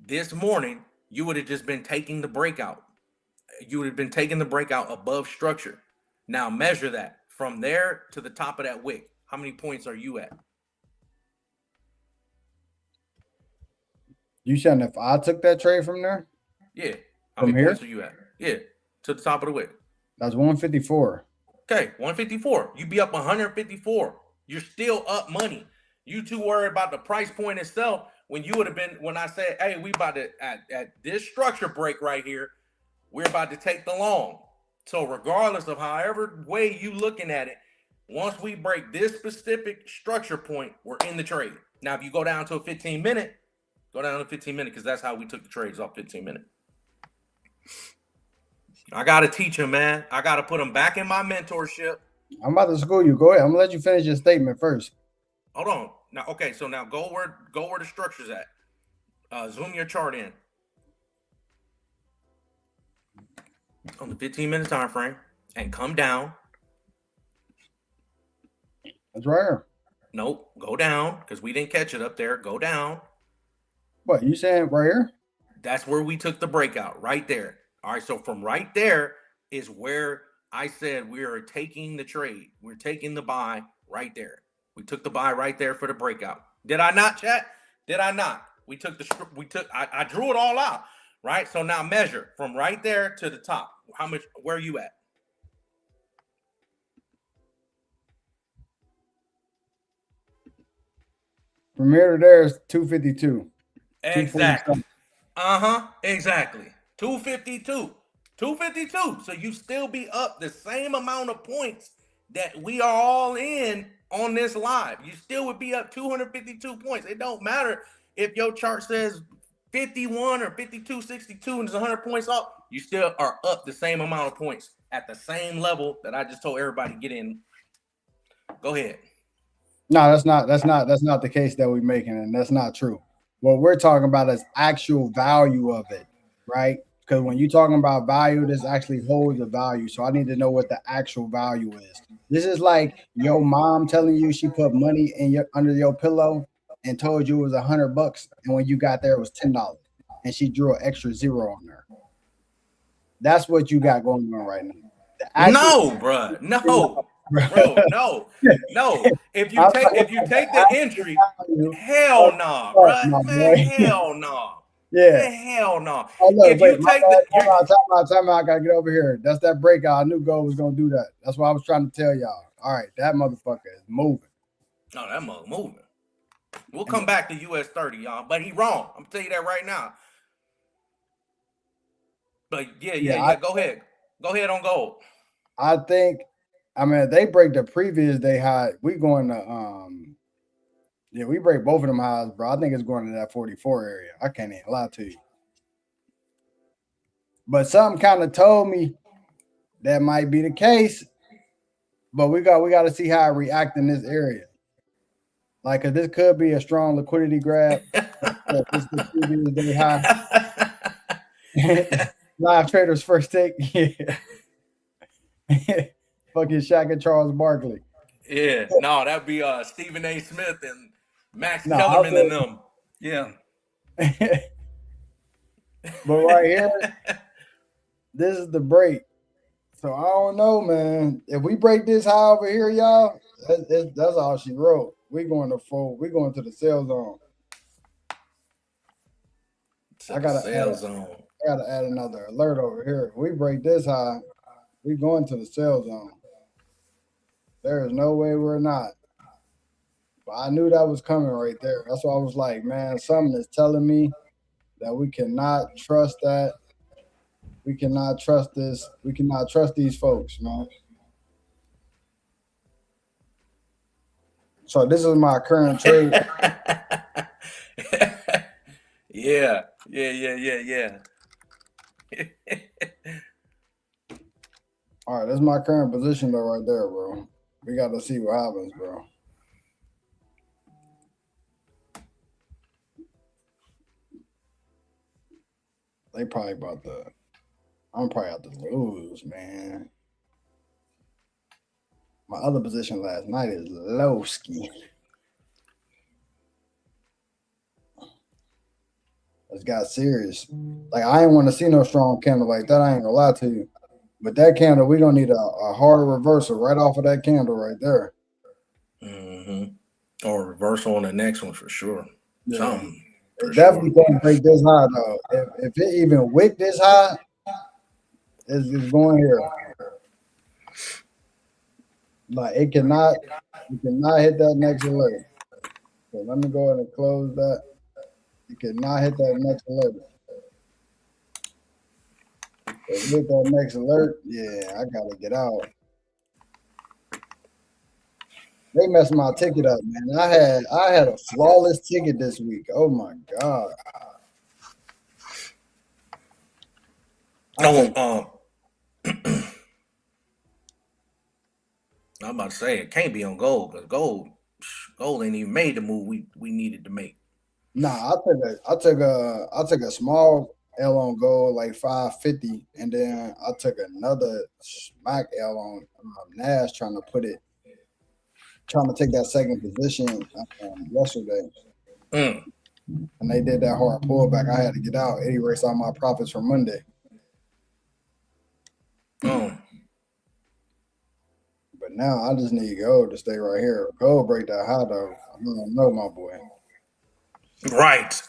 this morning, you would have just been taking the breakout. You would have been taking the breakout above structure. Now measure that from there to the top of that wick. How many points are you at? You saying if I took that trade from there, Yeah. How from many here, points are you at? Yeah. To the top of the wick. that's 154. Okay. 154. You be up 154. You're still up money. You too worried about the price point itself when you would have been, when I said, hey, we about to, at this structure break right here, we're about to take the long. So regardless of however way you looking at it, once we break this specific structure point, we're in the trade. Now, if you go down to a 15-minute, go down to 15-minute, because that's how we took the trades off 15-minute. I gotta teach him, man. I gotta put him back in my mentorship. I'm about to school you. Go ahead. I'm gonna let you finish your statement first. Hold on. Now, okay, so now go where the structure's at. Zoom your chart in on the 15-minute time frame and come down. That's right here. Nope, go down because we didn't catch it up there. Go down. What you saying right here? That's where we took the breakout, right there. All right, so from right there is where I said we are taking the trade. We're taking the buy right there. We took the buy right there for the breakout. Did I not, chat? Did I not? I drew it all out, right? So now measure from right there to the top. How much, where are you at? From here to there is 252, Exactly. 247. Exactly. 252. 252. So you still be up the same amount of points that we are all in on this live. You still would be up 252 points. It don't matter if your chart says 51 or 52.62 and it's 100 points off, you still are up the same amount of points at the same level that I just told everybody to get in. Go ahead. No, that's not the case that we're making, and that's not true. What we're talking about is actual value of it, right? Because when you're talking about value, this actually holds a value. So I need to know what the actual value is. This is like your mom telling you she put money in your under your pillow and told you it was $100, and when you got there it was $10, and she drew an extra zero on there. That's what you got going on right now. The actual No, bro. No. Bro, no. No. If you I'm take talking if you about the take the actual entry, value hell of nah, the bro. my Man, boy. hell nah. Yeah. Man, hell nah. Oh look, If wait, you my take bad. the you're Time out. I gotta get over here. That's that breakout. I knew Go was gonna do that. That's what I was trying to tell y'all. All right, that motherfucker is moving. no, that mother moving. We'll And come back to US 30, y'all. But he wrong. I'm tell you that right now. But yeah, Go ahead. Go ahead on gold. I think I mean if they break the previous day high, we going to yeah, we break both of them highs, bro. I think it's going to that 44 area. I can't even lie to you. But something kind of told me that might be the case. But we got to see how it react in this area. Like, 'cause this could be a strong liquidity grab. This the previous day high. Live traders first take. Yeah. Fucking Shaq and Charles Barkley. Yeah, no, that'd be Stephen A. Smith and Max No, Kellerman and them. Yeah. but right here, this is the break. So I don't know, man. If we break this high over here, y'all, that's all she wrote. We going to full. We going to the sell zone. To I the gotta sale zone. add another alert over here. If we break this high, we going to the sell zone. There is no way we're not. But I knew that was coming right there. That's why I was like, man, something is telling me that we cannot trust that. We cannot trust this. We cannot trust these folks, man. So this is my current trade. Yeah. Yeah. All right, this is my current position though, right there, bro. We got to see what happens, bro. They probably about to. I'm probably out to lose, man. My other position last night is low ski. It's got serious. Like I ain't want to see no strong candle like that. I ain't gonna lie to you. But that candle, we gonna need a hard reversal right off of that candle right there. Mm-hmm. Or reversal on the next one for sure. Yeah, Something for it sure. definitely can't break this high though. If it even wick this high, it's going here. Like it cannot hit that next alert. So let me go ahead and close that. It cannot hit that next alert. If it hit that next alert, yeah, I gotta get out. They messed my ticket up, man. I had a flawless ticket this week. Oh my god. I took I'm about to say it can't be on gold because gold ain't even made the move we needed to make. nah, I took a small L on gold like 550, and then I took another smack L on Nash trying to take that second position yesterday, Mm. and they did that hard pullback. I had to get out. It erased all my profits from Monday. Oh. But now I just need gold to stay right here. Gold break that high though. I don't know, my boy. Right.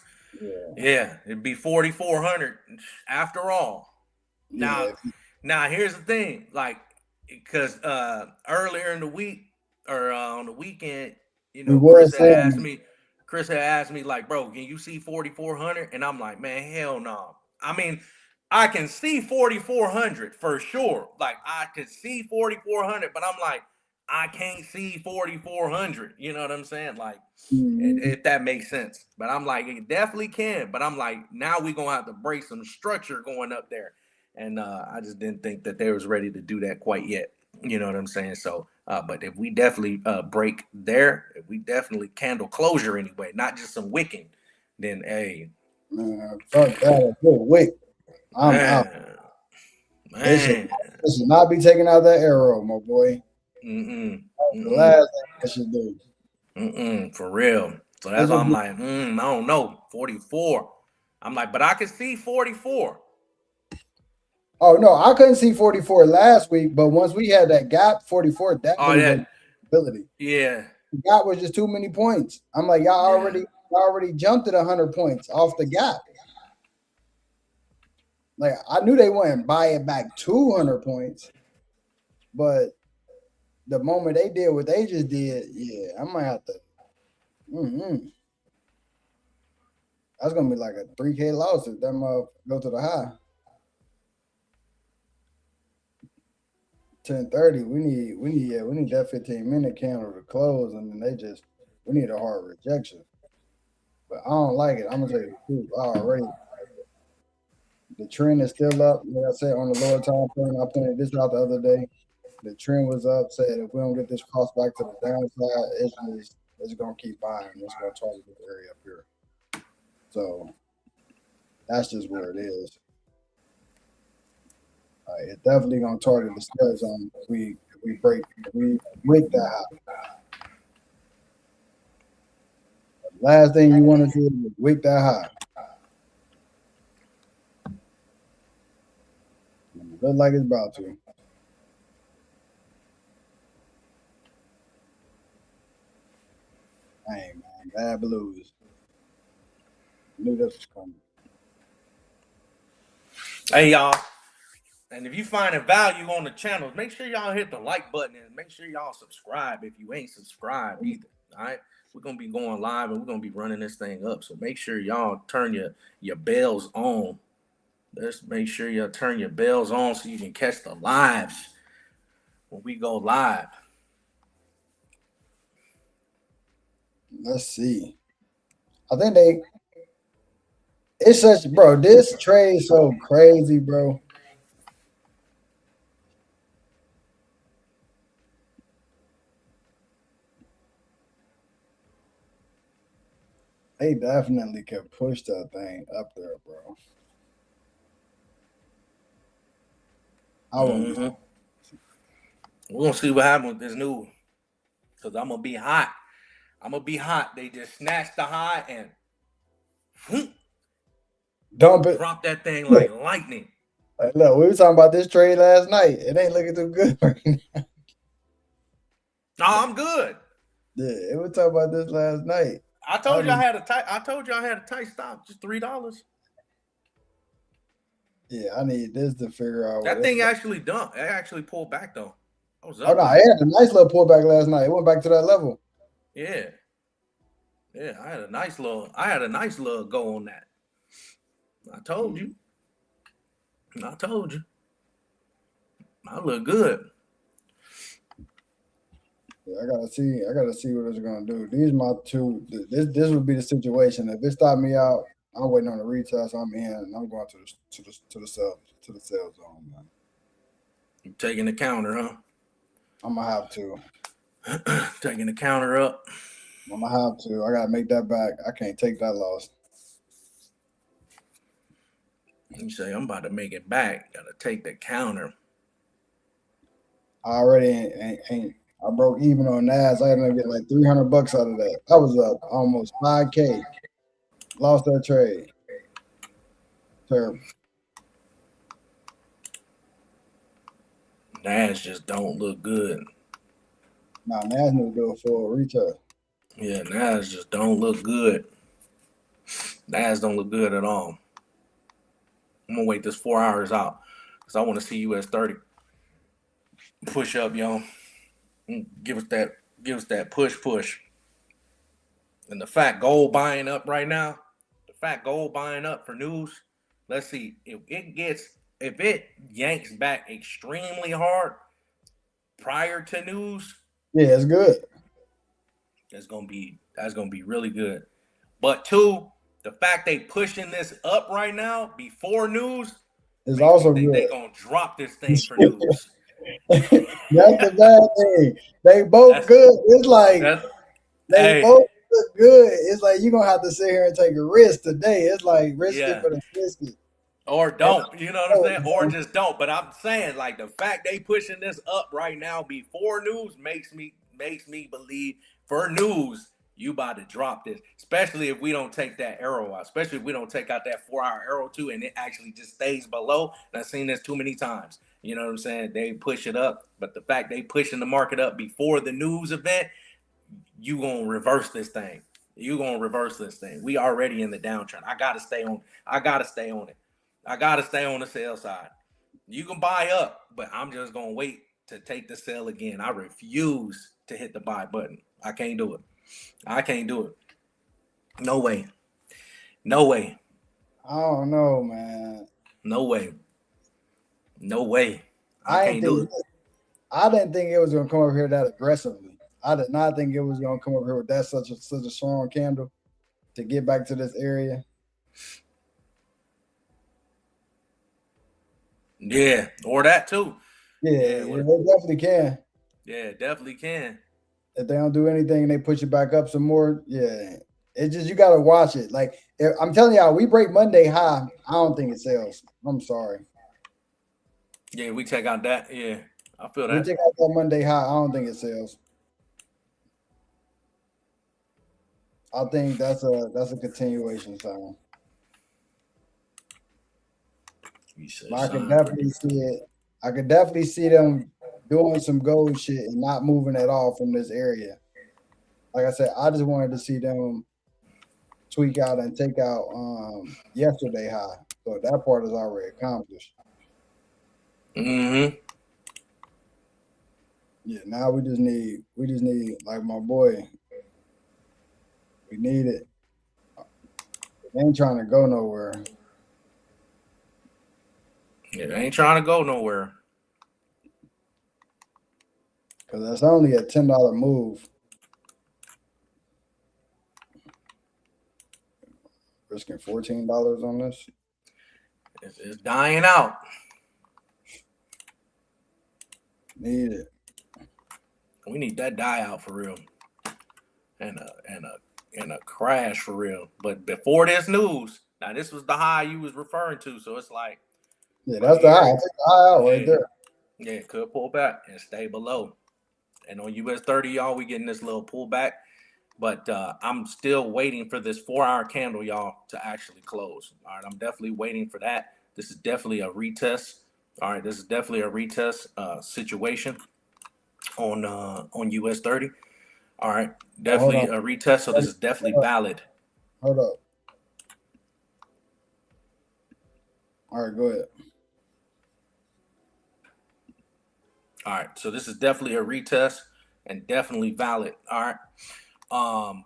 Yeah, Yeah. It'd be 4,400 after all. Now, yeah. now here's the thing, like, because earlier in the week or on the weekend, We were saying, Chris had asked me, like, bro, can you see 4,400? And I'm like, man, hell no. I mean, I can see 4,400 for sure. Like, I can see 4,400, but I'm like, I can't see 4,400. You know what I'm saying? Like, Mhm. if that makes sense. But I'm like, it definitely can. But I'm like, now we're gonna have to break some structure going up there. And I just didn't think that they was ready to do that quite yet. You know what I'm saying? So, but if we definitely break there, if we definitely candle closure anyway, not just some wicking, then hey, Man, fuck that. Wait, I'm out. man, They should man, they should not be taking out that arrow, my boy. mm-mm, The mm-mm, last thing they should do. for real. So They that's why should I'm be. like, I don't know, 44. I'm like, but I can see 44. Oh no, I couldn't see 44 last week, but once we had that gap, 44 Oh, definitely was that, ability. yeah, The gap was just too many points. I'm like, yeah. y'all already jumped at 100 points off the gap. Like I knew they wouldn't buy it back 200 points, but the moment they did what they just did, yeah, I might have to. Mm-hmm. That's gonna be like a 3K loss if that mother go to the high. 10:30. We need that 15-minute candle to close, and then we need a hard rejection. But I don't like it. I'm gonna tell you the truth. The trend is still up. Like I said on the lower time frame, I pointed this out the other day. The trend was up. Said if we don't get this cross back to the downside, it's gonna keep buying. It's gonna target this area up here. So that's just where it is. It's definitely gonna target the sell zone if we break that high. Last thing you want to do is break that high. Look like it's about to. Dang man, bad blues. Knew this was coming. Hey, y'all. And if you find a value on the channel, make sure y'all hit the like button and make sure y'all subscribe if you ain't subscribed either. All right. We're gonna be going live and we're gonna be running this thing up. So make sure y'all turn your bells on. Let's make sure y'all turn your bells on so you can catch the lives when we go live. Let's see. I think it's such bro. This trade so crazy, bro. They definitely could push that thing up there, bro. I wouldn't be. Mm-hmm. We're gonna see what happens with this new because I'm gonna be hot. I'm gonna be hot. They just snatched the high and Dump it. drop that thing Look, like lightning. look, we were talking about this trade last night. It ain't looking too good right now. No, I'm good. Yeah, we were talking about this last night. I I told you I need, had a tight. I told you I had a tight stop, just $3. yeah, I need this to figure out what That it's thing about. actually dumped. It actually pulled back though. I was Oh up no, like, it had a nice little pullback last night. It went back to that level. yeah, yeah. I had a nice little go on that. I told Mm. you. I told you. I look good. Yeah, I gotta see what it's gonna do. These my two. This would be the situation. If it stopped me out, I'm waiting on the retest. I'm in, and I'm going to the sell zone, man. You taking the counter, I'm gonna have to. huh? Taking the counter up. I'm gonna have to. I gotta make that back. I can't take that loss. You say I'm about to make it back. Gotta take the counter. I already ain't I broke even on Nas. I ended up getting like $300 out of that. I was up almost 5K. Lost that trade. Terrible. Nas just don't look good. Now Nas need to do a full retest. Yeah, Nas just don't look good. Nas don't look good at all. I'm gonna wait this 4 hours out because I want to see US 30 push up, yo. Give us that push. And the fact gold buying up right now, the fact gold buying up for news. Let's see if it yanks back extremely hard prior to news. Yeah, it's good. That's gonna be really good. But two, the fact they pushing this up right now before news It's makes me also think they good. gonna drop this thing for news. That's the bad thing. They both That's good. It's like that. they Hey, both look good. It's like you're gonna have to sit here and take a risk today. It's like risk it yeah. for the biscuit. Or And don't, you know what I'm oh, saying? Or man, just don't. But I'm saying, like, the fact they pushing this up right now before news makes me believe for news you about to drop this. Especially if we don't take that arrow out. Especially if we don't take out that 4 hour arrow too, and it actually just stays below. And I've seen this too many times. You know what I'm saying? They push it up, but the fact they pushing the market up before the news event, you gonna reverse this thing. You gonna reverse this thing. We already in the downtrend. I gotta stay on. I gotta stay on it. I gotta stay on the sell side. You can buy up, but I'm just gonna wait to take the sell again. I refuse to hit the buy button. I can't do it. I can't do it. No way. No way. I don't know, man. No way. No way. I I didn't can't do think it. I didn't think it was gonna come over here that aggressively. I did not think it was gonna come over here with that such a strong candle to get back to this area. Yeah, or that too. Yeah, Yeah, yeah, they definitely can. yeah, definitely can. If they don't do anything and they push it back up some more, yeah. It's just you gotta watch it. Like I'm telling y'all, we break Monday high. I don't think it sells. I'm sorry. Yeah, we take out that. Yeah, I feel We that. take out that Monday high. I don't think it sells. I think that's a continuation sign. You say But I could sign definitely predict. see it. I could definitely see them doing some gold shit and not moving at all from this area. Like I said, I just wanted to see them tweak out and take out yesterday high. So that part is already accomplished. Mm-hmm. Yeah, now we just need like my boy, we need it. They ain't trying to go nowhere. Yeah, they ain't trying to go nowhere. Cause that's only a $10 move. Risking $14 on this. It's dying out. Need it. We need that die out for real, and a crash for real. But before this news, now this was the high you was referring to, so it's like Yeah, from that's the high. I here, take the high out right yeah, there. yeah, it could pull back and stay below. And on US 30, y'all, we getting this little pullback. But I'm still waiting for this 4 hour candle, y'all, to actually close. All right, I'm definitely waiting for that. This is definitely a retest. All right, this is definitely a retest situation on US 30. All right, Oh, hold definitely on. a retest. So this is definitely Hold up. valid. Hold up. All right, go ahead. All right, so this is definitely a retest and definitely valid. All right, um,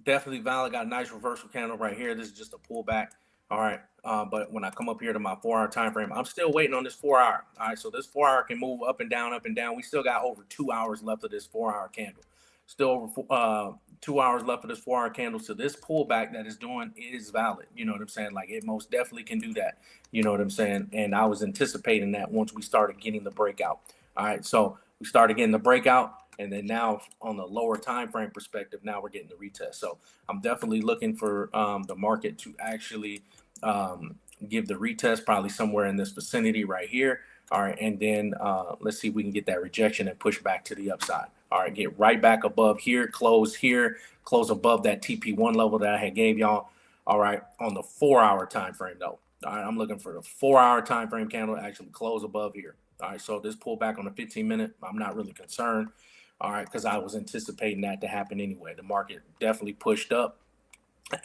definitely valid. Got a nice reversal candle right here. This is just a pullback. All right. But when I come up here to my 4 hour time frame, I'm still waiting on this 4 hour. All right. So this 4 hour can move up and down, up and down. We still got over 2 hours left of this 4 hour candle. Still over 2 hours left of this 4 hour candle. So this pullback that is doing is valid. You know what I'm saying? Like it most definitely can do that. You know what I'm saying? And I was anticipating that once we started getting the breakout. All right. So we started getting the breakout. And then now on the lower time frame perspective, now we're getting the retest. So I'm definitely looking for the market to actually give the retest probably somewhere in this vicinity right here. All right, and then let's see if we can get that rejection and push back to the upside. All right, get right back above here, close above that TP1 level that I had gave y'all. All right, on the 4 hour time frame though. All right, I'm looking for the 4 hour time frame candle to actually close above here. All right, so this pullback on the 15 minute, I'm not really concerned. All right, because I was anticipating that to happen anyway. The market definitely pushed up,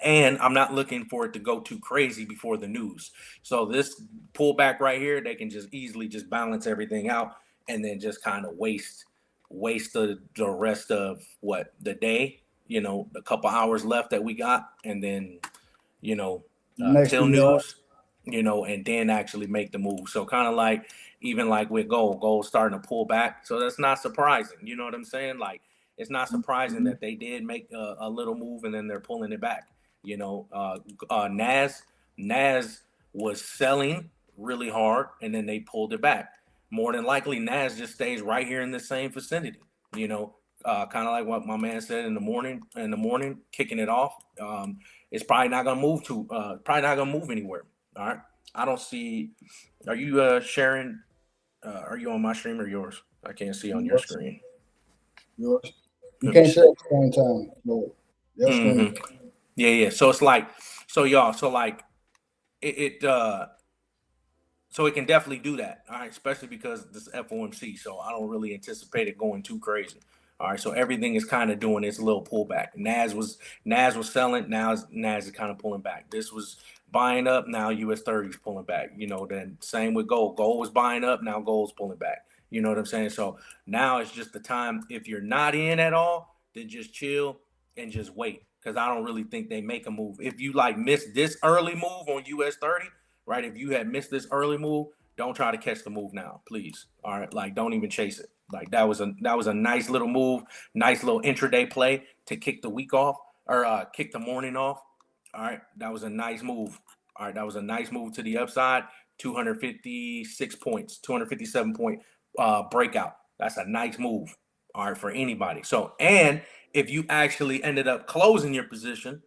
and I'm not looking for it to go too crazy before the news. So this pullback right here, they can just easily just balance everything out and then just kind of waste the rest of what the day, a couple hours left that we got, and then you know Next till few yards. news. and then actually make the move. So kind of like even like with gold starting to pull back. So that's not surprising. You know what I'm saying? Like it's not surprising Mhm. that they did make a little move and then they're pulling it back. Nas was selling really hard and then they pulled it back. More than likely, Nas just stays right here in the same vicinity. Kind of like what my man said in the morning. Kicking it off. It's probably not gonna move probably not gonna move anywhere. All right. I don't see. Are you sharing? Are you on my stream or yours? I can't see on your Yours, screen. yours. You Let me can't share see. at the same time. No, your screen. Hmm. Yeah. So it's like, so y'all, so like it so it can definitely do that. All right, especially because this FOMC. So I don't really anticipate it going too crazy. All right, so everything is kind of doing its little pullback. Nas was selling. Now Nas is kind of pulling back. This was buying up. Now US 30 is pulling back. Then same with gold. Gold was buying up. Now gold's pulling back. You know what I'm saying? So now it's just the time. If you're not in at all, then just chill and just wait. Because I don't really think they make a move. If you like miss this early move on US 30, right? If you had missed this early move, don't try to catch the move now, please. All right, like don't even chase it. Like that was a nice little move, nice little intraday play to kick the week off or kick the morning off. All right, that was a nice move. All right, that was a nice move to the upside. 256 points, 257 point breakout. That's a nice move. All right, for anybody. So, and if you actually ended up closing your position,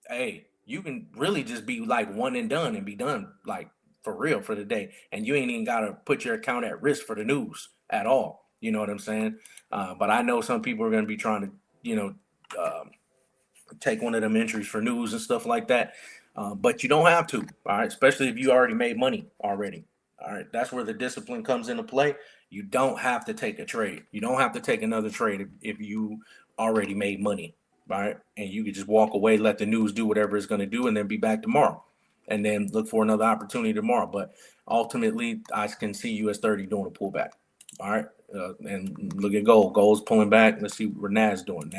hey, you can really just be like one and done and be done like for real for the day. And you ain't even got to put your account at risk for the news at all. You know what I'm saying? But I know some people are going to be trying to, um, take one of them entries for news and stuff like that. But you don't have to, all right? Especially if you already made money already. All right. That's where the discipline comes into play. You don't have to take a trade. You don't have to take another trade if you already made money. All right. And you could just walk away, let the news do whatever it's going to do, and then be back tomorrow. And then look for another opportunity tomorrow. But ultimately, I can see US 30 doing a pullback. All right. And look at gold. Gold's pulling back. Let's see what Nas doing.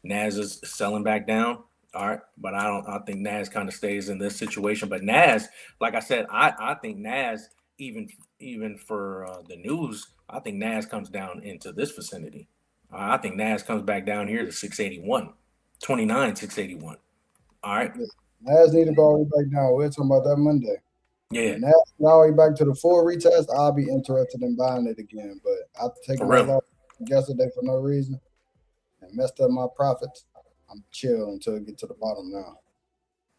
Nas is selling back down. All right, but I think Nas kind of stays in this situation. But Nas, like I said, I think Nas even for the news, I think Nas comes down into this vicinity. I think Nas comes back down here to 681, 29 681. All right, Yeah. Nas need to go all the way back down. We're talking about that Monday. yeah, When Nas go all the way back to the full retest, I'll be interested in buying it again. But after for taking that real. loss yesterday for no reason and messed up my profits, I'm chill until it get to the bottom now.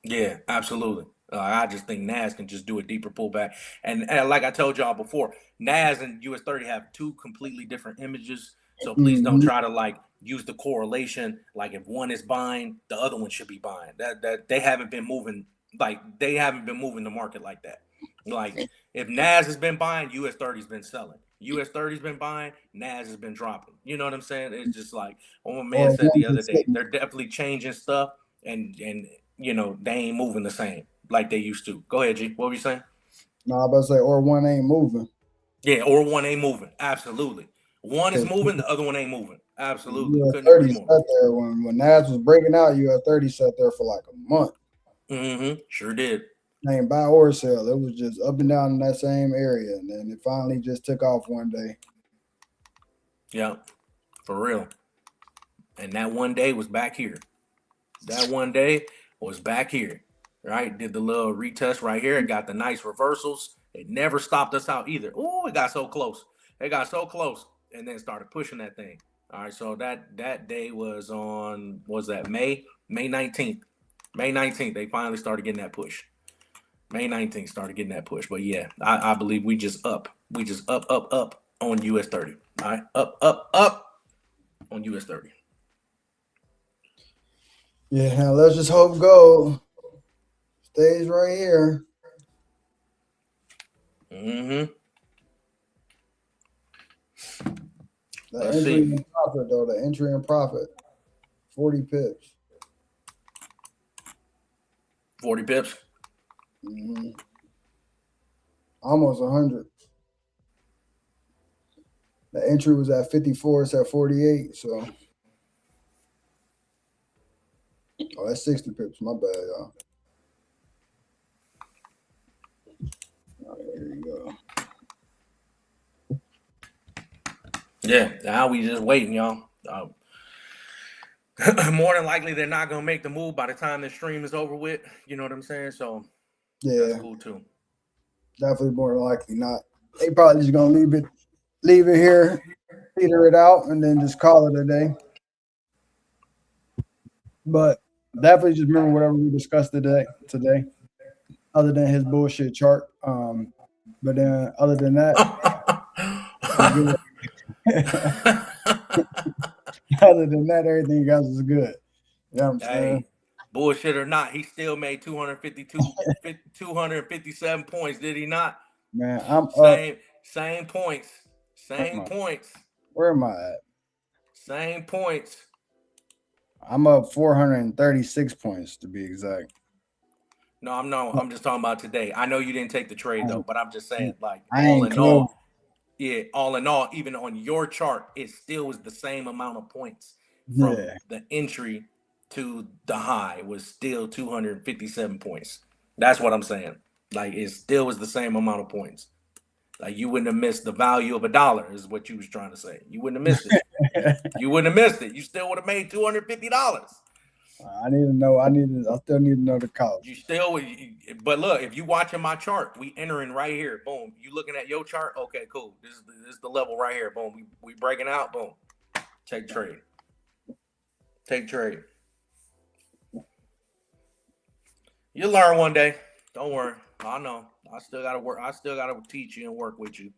Yeah, absolutely. I just think Nas can just do a deeper pullback, and like I told y'all before, Nas and US 30 have two completely different images. So please don't Mm-hmm. try to like use the correlation. Like if one is buying, the other one should be buying. That they haven't been moving. Like they haven't been moving the market like that. Like if Nas has been buying, US 30's been selling. US 30's been buying, Nas has been dropping. You know what I'm saying? It's just like what my man Or said one the other just day. sitting. They're definitely changing stuff, and they ain't moving the same like they used to. Go ahead, G. What were you saying? No, I'm about to say, or one ain't moving. Yeah, or one ain't moving. Absolutely. One is Because moving, the other one ain't moving. Absolutely. US Couldn't agree 30 more. sat there when Nas was breaking out, US 30 sat there for like a month. Mm-hmm. Sure did. Ain't buy or sell. It was just up and down in that same area. And then it finally just took off one day. Yeah, for real. And that one day was back here. That one day was back here. Right? Did the little retest right here. It got the nice reversals. It never stopped us out either. Oh, it got so close. It got so close. And then started pushing that thing. All right. So that day was on, was that May 19th. May 19th. They finally started getting that push. May 19th started getting that push. But yeah, I believe we just up. We just up on US 30. All right. Up on US 30. Yeah, now let's just hope gold stays right here. Mm-hmm. The Let's entry see. and profit, though, the entry and profit, 40 pips. 40 pips. Hmm. Almost 100. The entry was at 54, it's at 48. So, oh, that's 60 pips. My bad, y'all. Yeah, now we just waiting, y'all. More than likely, they're not gonna make the move by the time the stream is over with. You know what I'm saying? So that's Yeah, cool too. definitely more likely not. They probably just gonna leave it here, peter it out, and then just call it a day. But definitely just remember whatever we discussed today. Today, other than his bullshit chart. But then other than that, we good. Other than that, everything else is good. You know what I'm saying? Hey, bullshit or not, he still made 257 points, did he not? Man, I'm up. Same points. Where am Same I? points. Where am I at? Same points. I'm up 436 points to be exact. No, I'm just talking about today. I know you didn't take the trade though, but I'm just saying, like, I ain't close. all in all, even on your chart, it still was the same amount of points from Yeah. the entry to the high was still 257 points. That's what I'm saying. Like, it still was the same amount of points. Like, you wouldn't have missed the value of $1, is what you was trying to say. You wouldn't have missed it. You wouldn't have missed it. You still would have made $250. I need to know. I still need to know the You cost. still, but look, if you watching my chart, we entering right here. Boom. You looking at your chart? Okay, cool. This is the level right here. Boom. We breaking out. Boom. Take trade. Take trade. You'll learn one day. Don't worry. I know. I still gotta work. I still gotta teach you and work with you.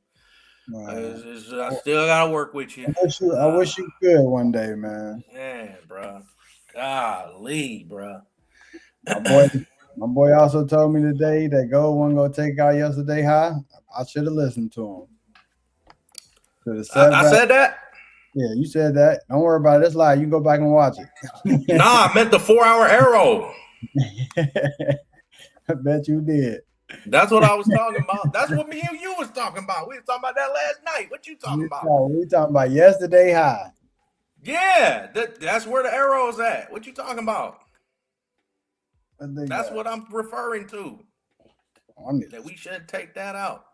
I still gotta work with you. I wish you could one day, man. Man, bro. Golly, bro. My boy, my boy also told me today that gold wasn't gonna take out yesterday high. I should have listened to him. Should have said I back. said that. Yeah, you said that. Don't worry about it. It's live. You can go back and watch it. Nah, I meant the 4-hour arrow. I bet you did. That's what I was talking about. That's what me and you was talking about. We was talking about that last night. What you talking about? We talking about yesterday high. Yeah, that's where the arrow's at. What you talking about? That's That. what I'm referring to. That we should take that out.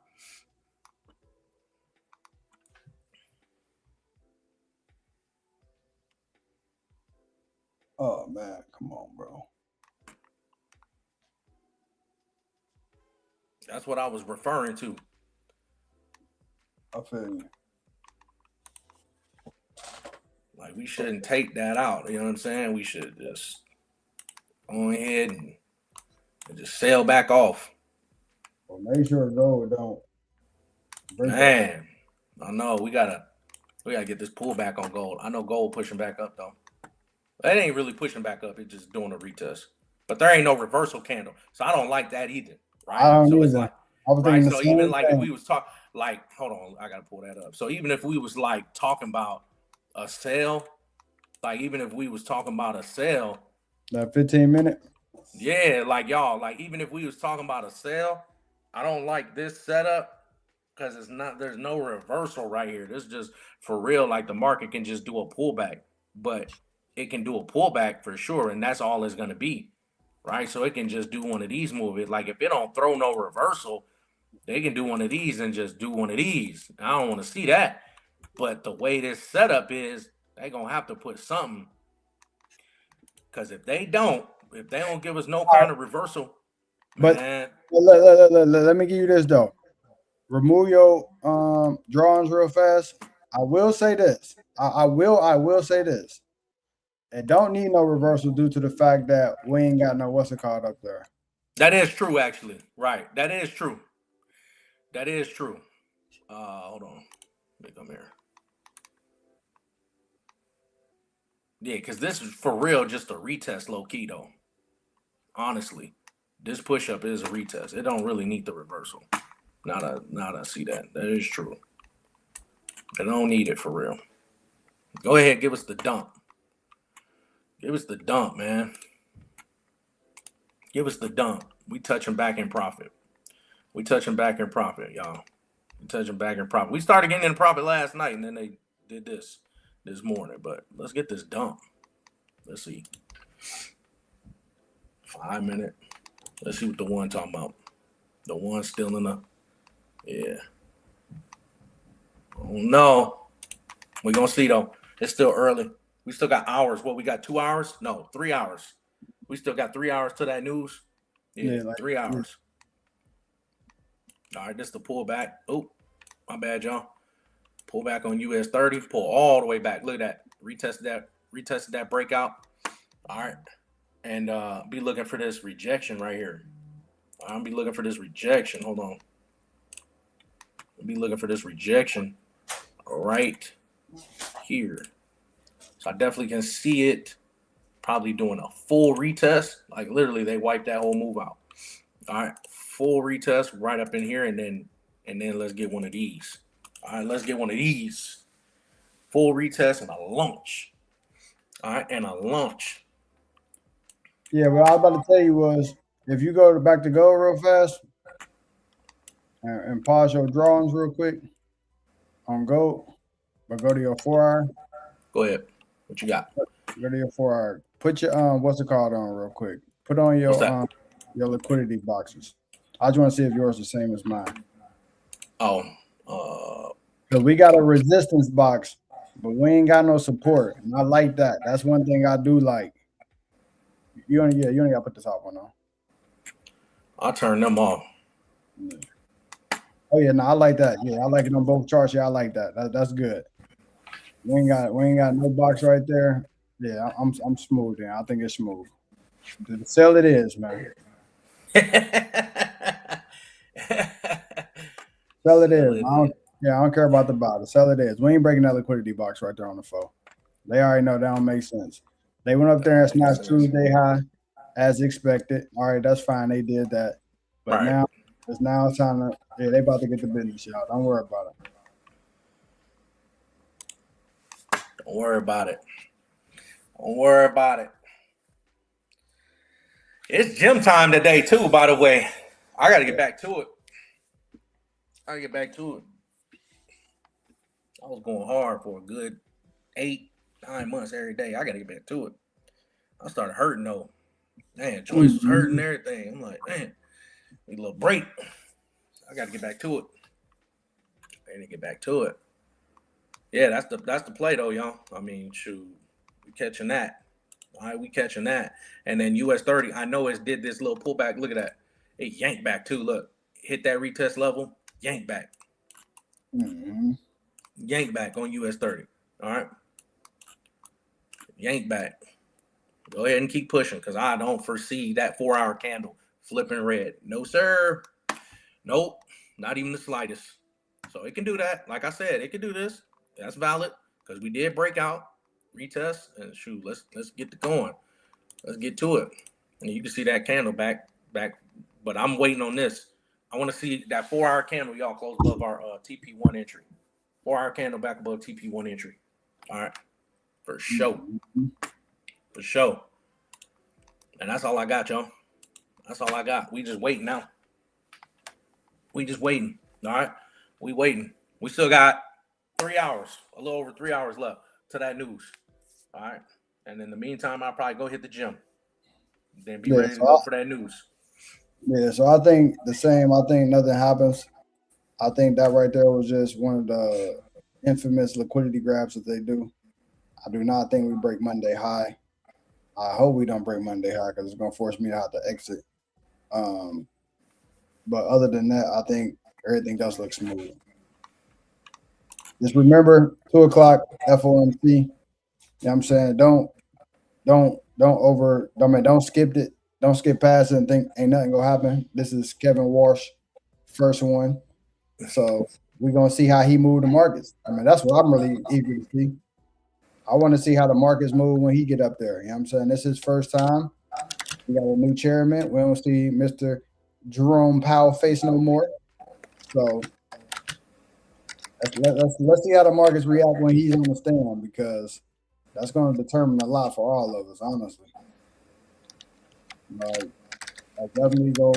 Oh man, come on, bro. That's what I was referring to. I feel you. Like, we shouldn't take that out. You know what I'm saying? We should just go ahead and just sail back off. Well, make sure gold don't break. Man, I know we gotta get this pullback on gold. I know gold pushing back up though. It ain't really pushing back up. It's just doing a retest. But there ain't no reversal candle, so I don't like that either. Right? I don't so either. It's like, I was right. thinking So even like if we was talking, like, hold on, I gotta pull that up. So even if we was like talking about a sale, like even if we was talking about a sale, that 15-minute. Yeah, like y'all, like even if we was talking about a sale, I don't like this setup because there's no reversal right here. This is just for real. Like the market can just do a pullback, but it can do a pullback for sure, and that's all it's gonna be, right? So it can just do one of these moves. Like if it don't throw no reversal, they can do one of these and just do one of these. I don't want to see that. But the way this setup is, they gonna have to put something. Because if they don't give us no kind of reversal, but man. let me give you this though. Remove your drawings real fast. I will say this. I will say this. It don't need no reversal due to the fact that we ain't got no what's it called up there. That is true, actually. Right. That is true. That is true. Hold on. Let me come here. Yeah, because this is for real just a retest low key though. Honestly. This push up is a retest. It don't really need the reversal. Now that I see that. That is true. They don't need it for real. Go ahead, give us the dump. Give us the dump, man. Give us the dump. We touching back in profit. We touching back in profit, y'all. We touching back in profit. We started getting in profit last night, and then they did this morning. But let's get this dump. Let's see. 5 minute. Let's see what the one talking about. The one still in the. Yeah. Oh no. We're gonna see though. It's still early. We still got hours. What, we got 2 hours? No, 3 hours. We still got 3 hours to that news. Yeah, like 3 hours. All right, this is the pullback. Oh, my bad, y'all. Pull back on US 30. Pull all the way back. Look at that. Retested that breakout. All right. And be looking for this rejection right here. I'll be looking for this rejection. Hold on. I'll be looking for this rejection right here. So I definitely can see it probably doing a full retest. Like literally they wiped that whole move out. All right. Full retest right up in here, and then let's get one of these. All right, let's get one of these. Full retest and a launch. All right, and a launch. Yeah, what I was about to tell you was if you go back to gold real fast and pause your drawings real quick on gold, but go to your 4 hour. Go ahead. What you got? Go to your 4 hour. Put your what's it called on real quick. Put on your liquidity boxes. I just want to see if yours is the same as mine. Oh, because we got a resistance box, but we ain't got no support. And I like that. That's one thing I do like. You only gotta put the top one on. I'll turn them off. Yeah. Oh yeah, no, I like that. Yeah, I like it on both charts. Yeah, I like that. That's good. We ain't got no box right there. Yeah, I'm smooth there. I think it's smooth. Sell it is, man. Sell it is. I don't care about the bottom. Sell it is. We ain't breaking that liquidity box right there on the phone. They already know that don't make sense. They went up there and snatched Tuesday high as expected. All right, that's fine. They did that. But now it's time to they about to get the business out. Don't worry about it. Don't worry about it. Don't worry about it. It's gym time today too, by the way. I gotta get back to it. I was going hard for a good 8-9 months every day. I gotta get back to it. I started hurting though. Man, joints was hurting and everything. I'm like, man, need a little break. I gotta get back to it. I need to get back to it. Yeah, that's the play though, y'all. I mean, shoot, we catching that. All right, we catching that. And then US 30, I know it did this little pullback. Look at that. It yanked back too. Look, hit that retest level, yank back. Yank back on US 30. All right. Yank back. Go ahead and keep pushing because I don't foresee that 4 hour candle flipping red. No, sir. Nope. Not even the slightest. So it can do that. Like I said, it can do this. That's valid because we did break out, retest, and shoot, let's get to going. Let's get to it. And you can see that candle back. But I'm waiting on this. I want to see that 4 hour candle, y'all, close above our TP1 entry. 4 hour candle back above TP1 entry. All right. For sure. For sure. And that's all I got, y'all. That's all I got. We just waiting now. We just waiting. All right. We waiting. We still got 3 hours, a little over 3 hours left to that news. All right. And in the meantime, I'll probably go hit the gym. Then be ready to go for that news. Yeah, so I think the same. I think nothing happens. I think that right there was just one of the infamous liquidity grabs that they do. I do not think we break Monday high. I hope we don't break Monday high because it's going to force me to have to exit. But other than that, I think everything does look smooth. Just remember 2 o'clock FOMC. You know what I'm saying? Don't skip it. Don't skip past it and think ain't nothing gonna happen. This is Kevin Walsh, first one. So we're gonna see how he moved the markets. I mean, that's what I'm really eager to see. I want to see how the markets move when he get up there. You know what I'm saying? This is his first time. We got a new chairman. We don't see Mr. Jerome Powell face no more. So let's see how the markets react when he's on the stand because that's going to determine a lot for all of us, honestly. Like, I definitely go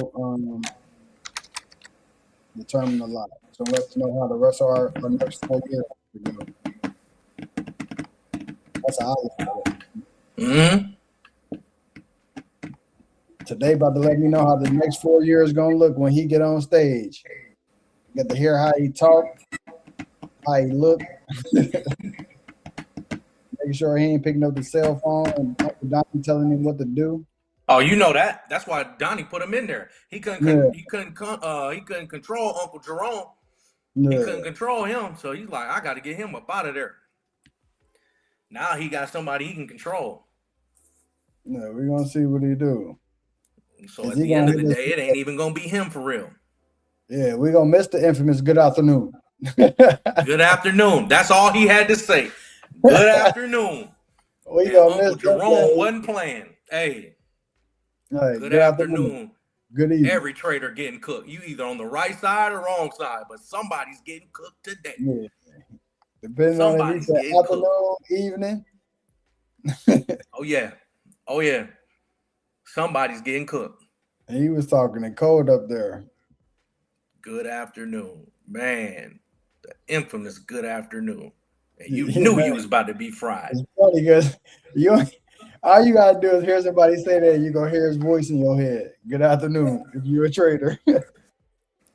determine a lot. So let us know how the rest of our next 4 years to go. That's how I look at it. Today about to let me know how the next 4 years gonna look when he get on stage. Get to hear how he talk, how he look. making sure he ain't picking up the cell phone and Uncle Donnie telling him what to do. Oh, you know that. That's why Donnie put him in there. He Yeah, couldn't control Uncle Jerome. He couldn't yeah, control him, so he's like, I got to get him up out of there. Now he got somebody he can control. yeah. We're gonna see what he do. So Is at he the end gonna of hit the this? day, it ain't even gonna be him for real. Yeah, we're gonna miss the infamous good afternoon. Good afternoon. That's all he had to say. Good afternoon. We And gonna Uncle miss them Jerome days. wasn't playing. Hey, All right, good good afternoon. afternoon. Good evening. Every trader getting cooked. You either on the right side or wrong side, but somebody's getting cooked today. Yeah. Depending on if he Somebody's said getting cooked. afternoon, evening. Oh yeah. Oh yeah. Somebody's getting cooked. He was talking in code up there. Good afternoon. Man, the infamous good afternoon. And you Yeah, knew man, you was about to be fried. it's funny because you all you gotta do is hear somebody say that, you gonna hear his voice in your head. Good afternoon, if you're a trader.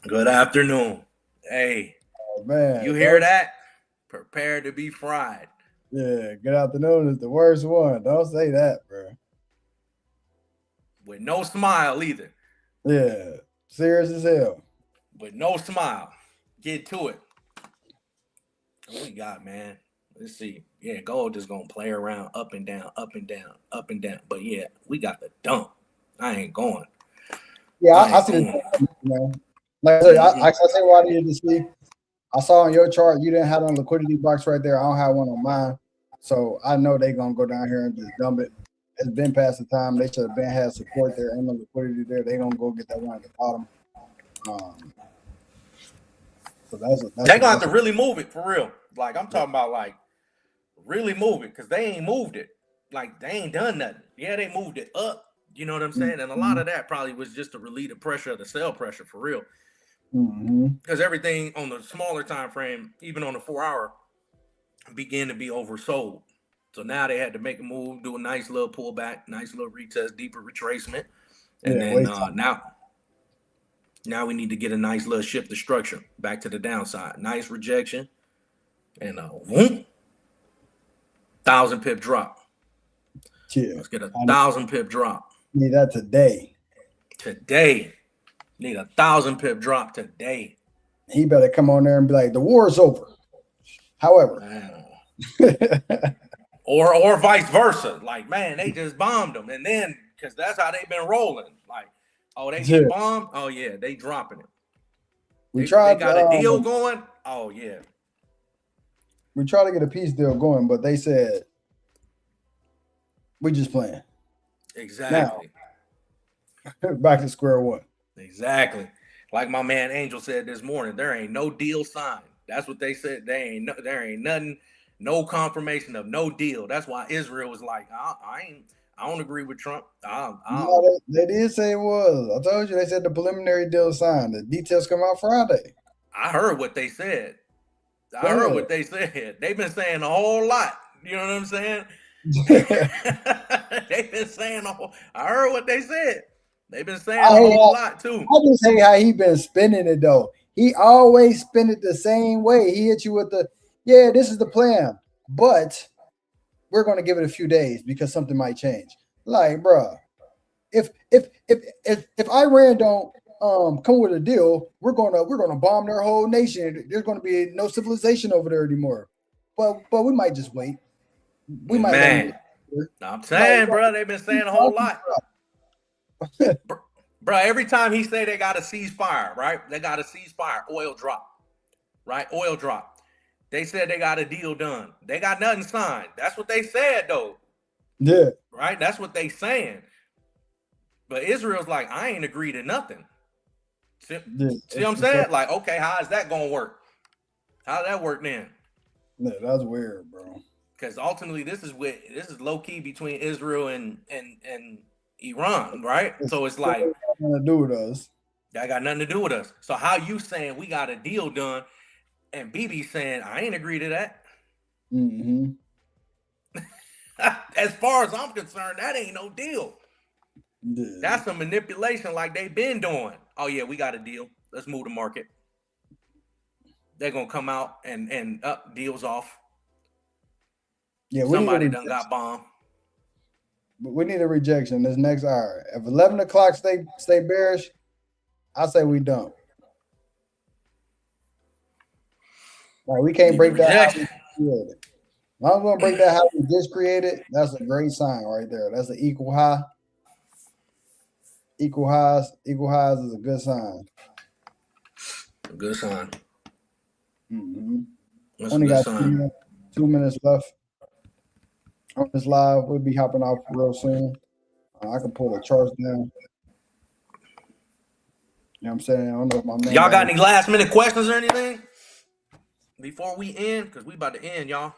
Good afternoon. Hey, Oh, man, you hear that? Prepare to be fried. yeah, good afternoon is the worst one. Don't say that, bro. With no smile either. Yeah, serious as hell. With no smile. Get to it. What we got, man? Let's see. Yeah, gold is gonna play around up and down, up and down, up and down. But yeah, we got the dump. I ain't going. Yeah, I I ain't see the going. man. Like I said, I say what I needed to see. I saw on your chart you didn't have a liquidity box right there. I don't have one on mine, so I know they're gonna go down here and just dump it. It's been past the time. They should have been had support there and the liquidity there. They gonna go get that one at the bottom. So They gonna have to really move it for real. Like I'm talking about, like really move it because they ain't moved it. Like they ain't done nothing. Yeah, they moved it up. You know what I'm saying? And a lot of that probably was just to relieve the pressure of the sell pressure for real. Because everything on the smaller time frame, even on the 4 hour, began to be oversold. So now they had to make a move, do a nice little pullback, nice little retest, deeper retracement, and then now we need to get a nice little shift of structure back to the downside. Nice rejection, and a 1,000 pip drop. Yeah, Let's get a 1,000 pip drop. Need that today. Today, need a 1,000 pip drop today. He better come on there and be like, the war is over. However, or vice versa. Like, man, they just bombed them, and then because that's how they've been rolling. Like, oh, they get bombed. Oh yeah, they dropping it. They got a deal going. Oh yeah. We tried to get a peace deal going, but they said we just playing. Exactly. Now, back to square one. Exactly. Like my man Angel said this morning, there ain't no deal signed. That's what they said. There ain't nothing, no confirmation of no deal. That's why Israel was like, I don't agree with Trump. No, they did say it was. I told you they said the preliminary deal signed. The details come out Friday. I heard what they said. Heard what they said. They've been saying a whole lot. You know what I'm saying? They've been saying a whole. I heard what they said. They've been saying a whole lot too. I just hate how he been spinning it though. He always spin it the same way. He hit you with the, yeah, this is the plan, but we're going to give it a few days because something might change. Like, bruh, if Iran don't come with a deal, we're gonna bomb their whole nation. There's gonna be no civilization over there anymore. But we might just wait. We might. Man, I'm saying, bro, they've been saying a whole lot. Bro, every time he say they got to cease fire, right? They got to cease fire. Oil drop, right? Oil drop. They said they got a deal done. They got nothing signed. That's what they said, though. Yeah. Right? That's what they saying. But Israel's like, I ain't agreed to nothing. See what I'm saying? Like, okay, how is that going to work? How's that work then? Yeah, that's weird, bro. Because ultimately, this is low key between Israel and Iran, right? So it's like nothing to do with us. That got nothing to do with us. So how you saying we got a deal done, and BB saying I ain't agree to that? As far as I'm concerned, that ain't no deal. Yeah. That's a manipulation like they've been doing. Oh yeah, we got a deal. Let's move the market. They're gonna come out and up deals off. Yeah, Somebody done got bombed. We need a rejection this next hour. If 11 o'clock stay bearish, I say we dump. Like we can't break that how we created. As long as we don't break that how we just created, that's a great sign right there. That's an equal high. Equal highs is a good sign. A good sign. Mm-hmm. That's Only a good got sign. 2 minutes left on this live. We'll be hopping off real soon. I can pull the charts down. You know what I'm saying? I don't know if my man. Y'all got any last minute questions or anything before we end? Because we about to end, y'all.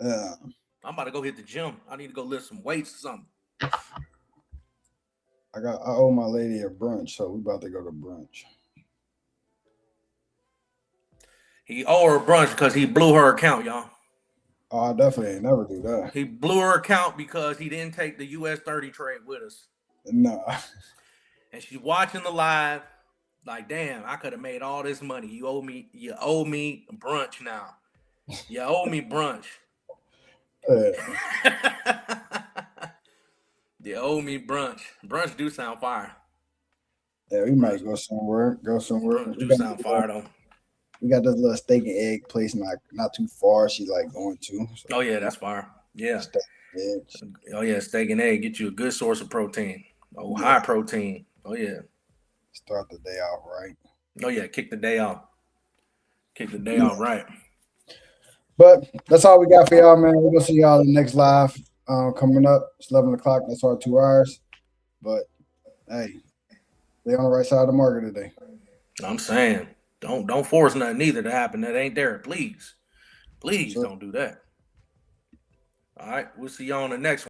I'm about to go hit the gym. I need to go lift some weights or something. I owe my lady a brunch, so we about to go to brunch. He owe her brunch because he blew her account, y'all. Oh, I definitely ain't never do that. He blew her account because he didn't take the US 30 trade with us. No. And she's watching the live, like, damn, I could have made all this money. You owe me brunch now. You owe me brunch. You owe me brunch. Brunch do sound fire. Yeah, we might go somewhere. Brunch do sound fire though. We got this little steak and egg place not too far. She like going to. So. Oh yeah, that's fire. Yeah. Oh yeah, steak and egg. Get you a good source of protein. Oh, yeah. High protein. Oh yeah. Start the day out right. Oh yeah, kick the day off. Kick the day off right. But that's all we got for y'all, man. We're gonna see y'all in the next live coming up. It's 11 o'clock. That's our 2 hours. But hey, they on the right side of the market today. I'm saying, don't force nothing either to happen that ain't there. Please don't do that. All right, we'll see y'all on the next one.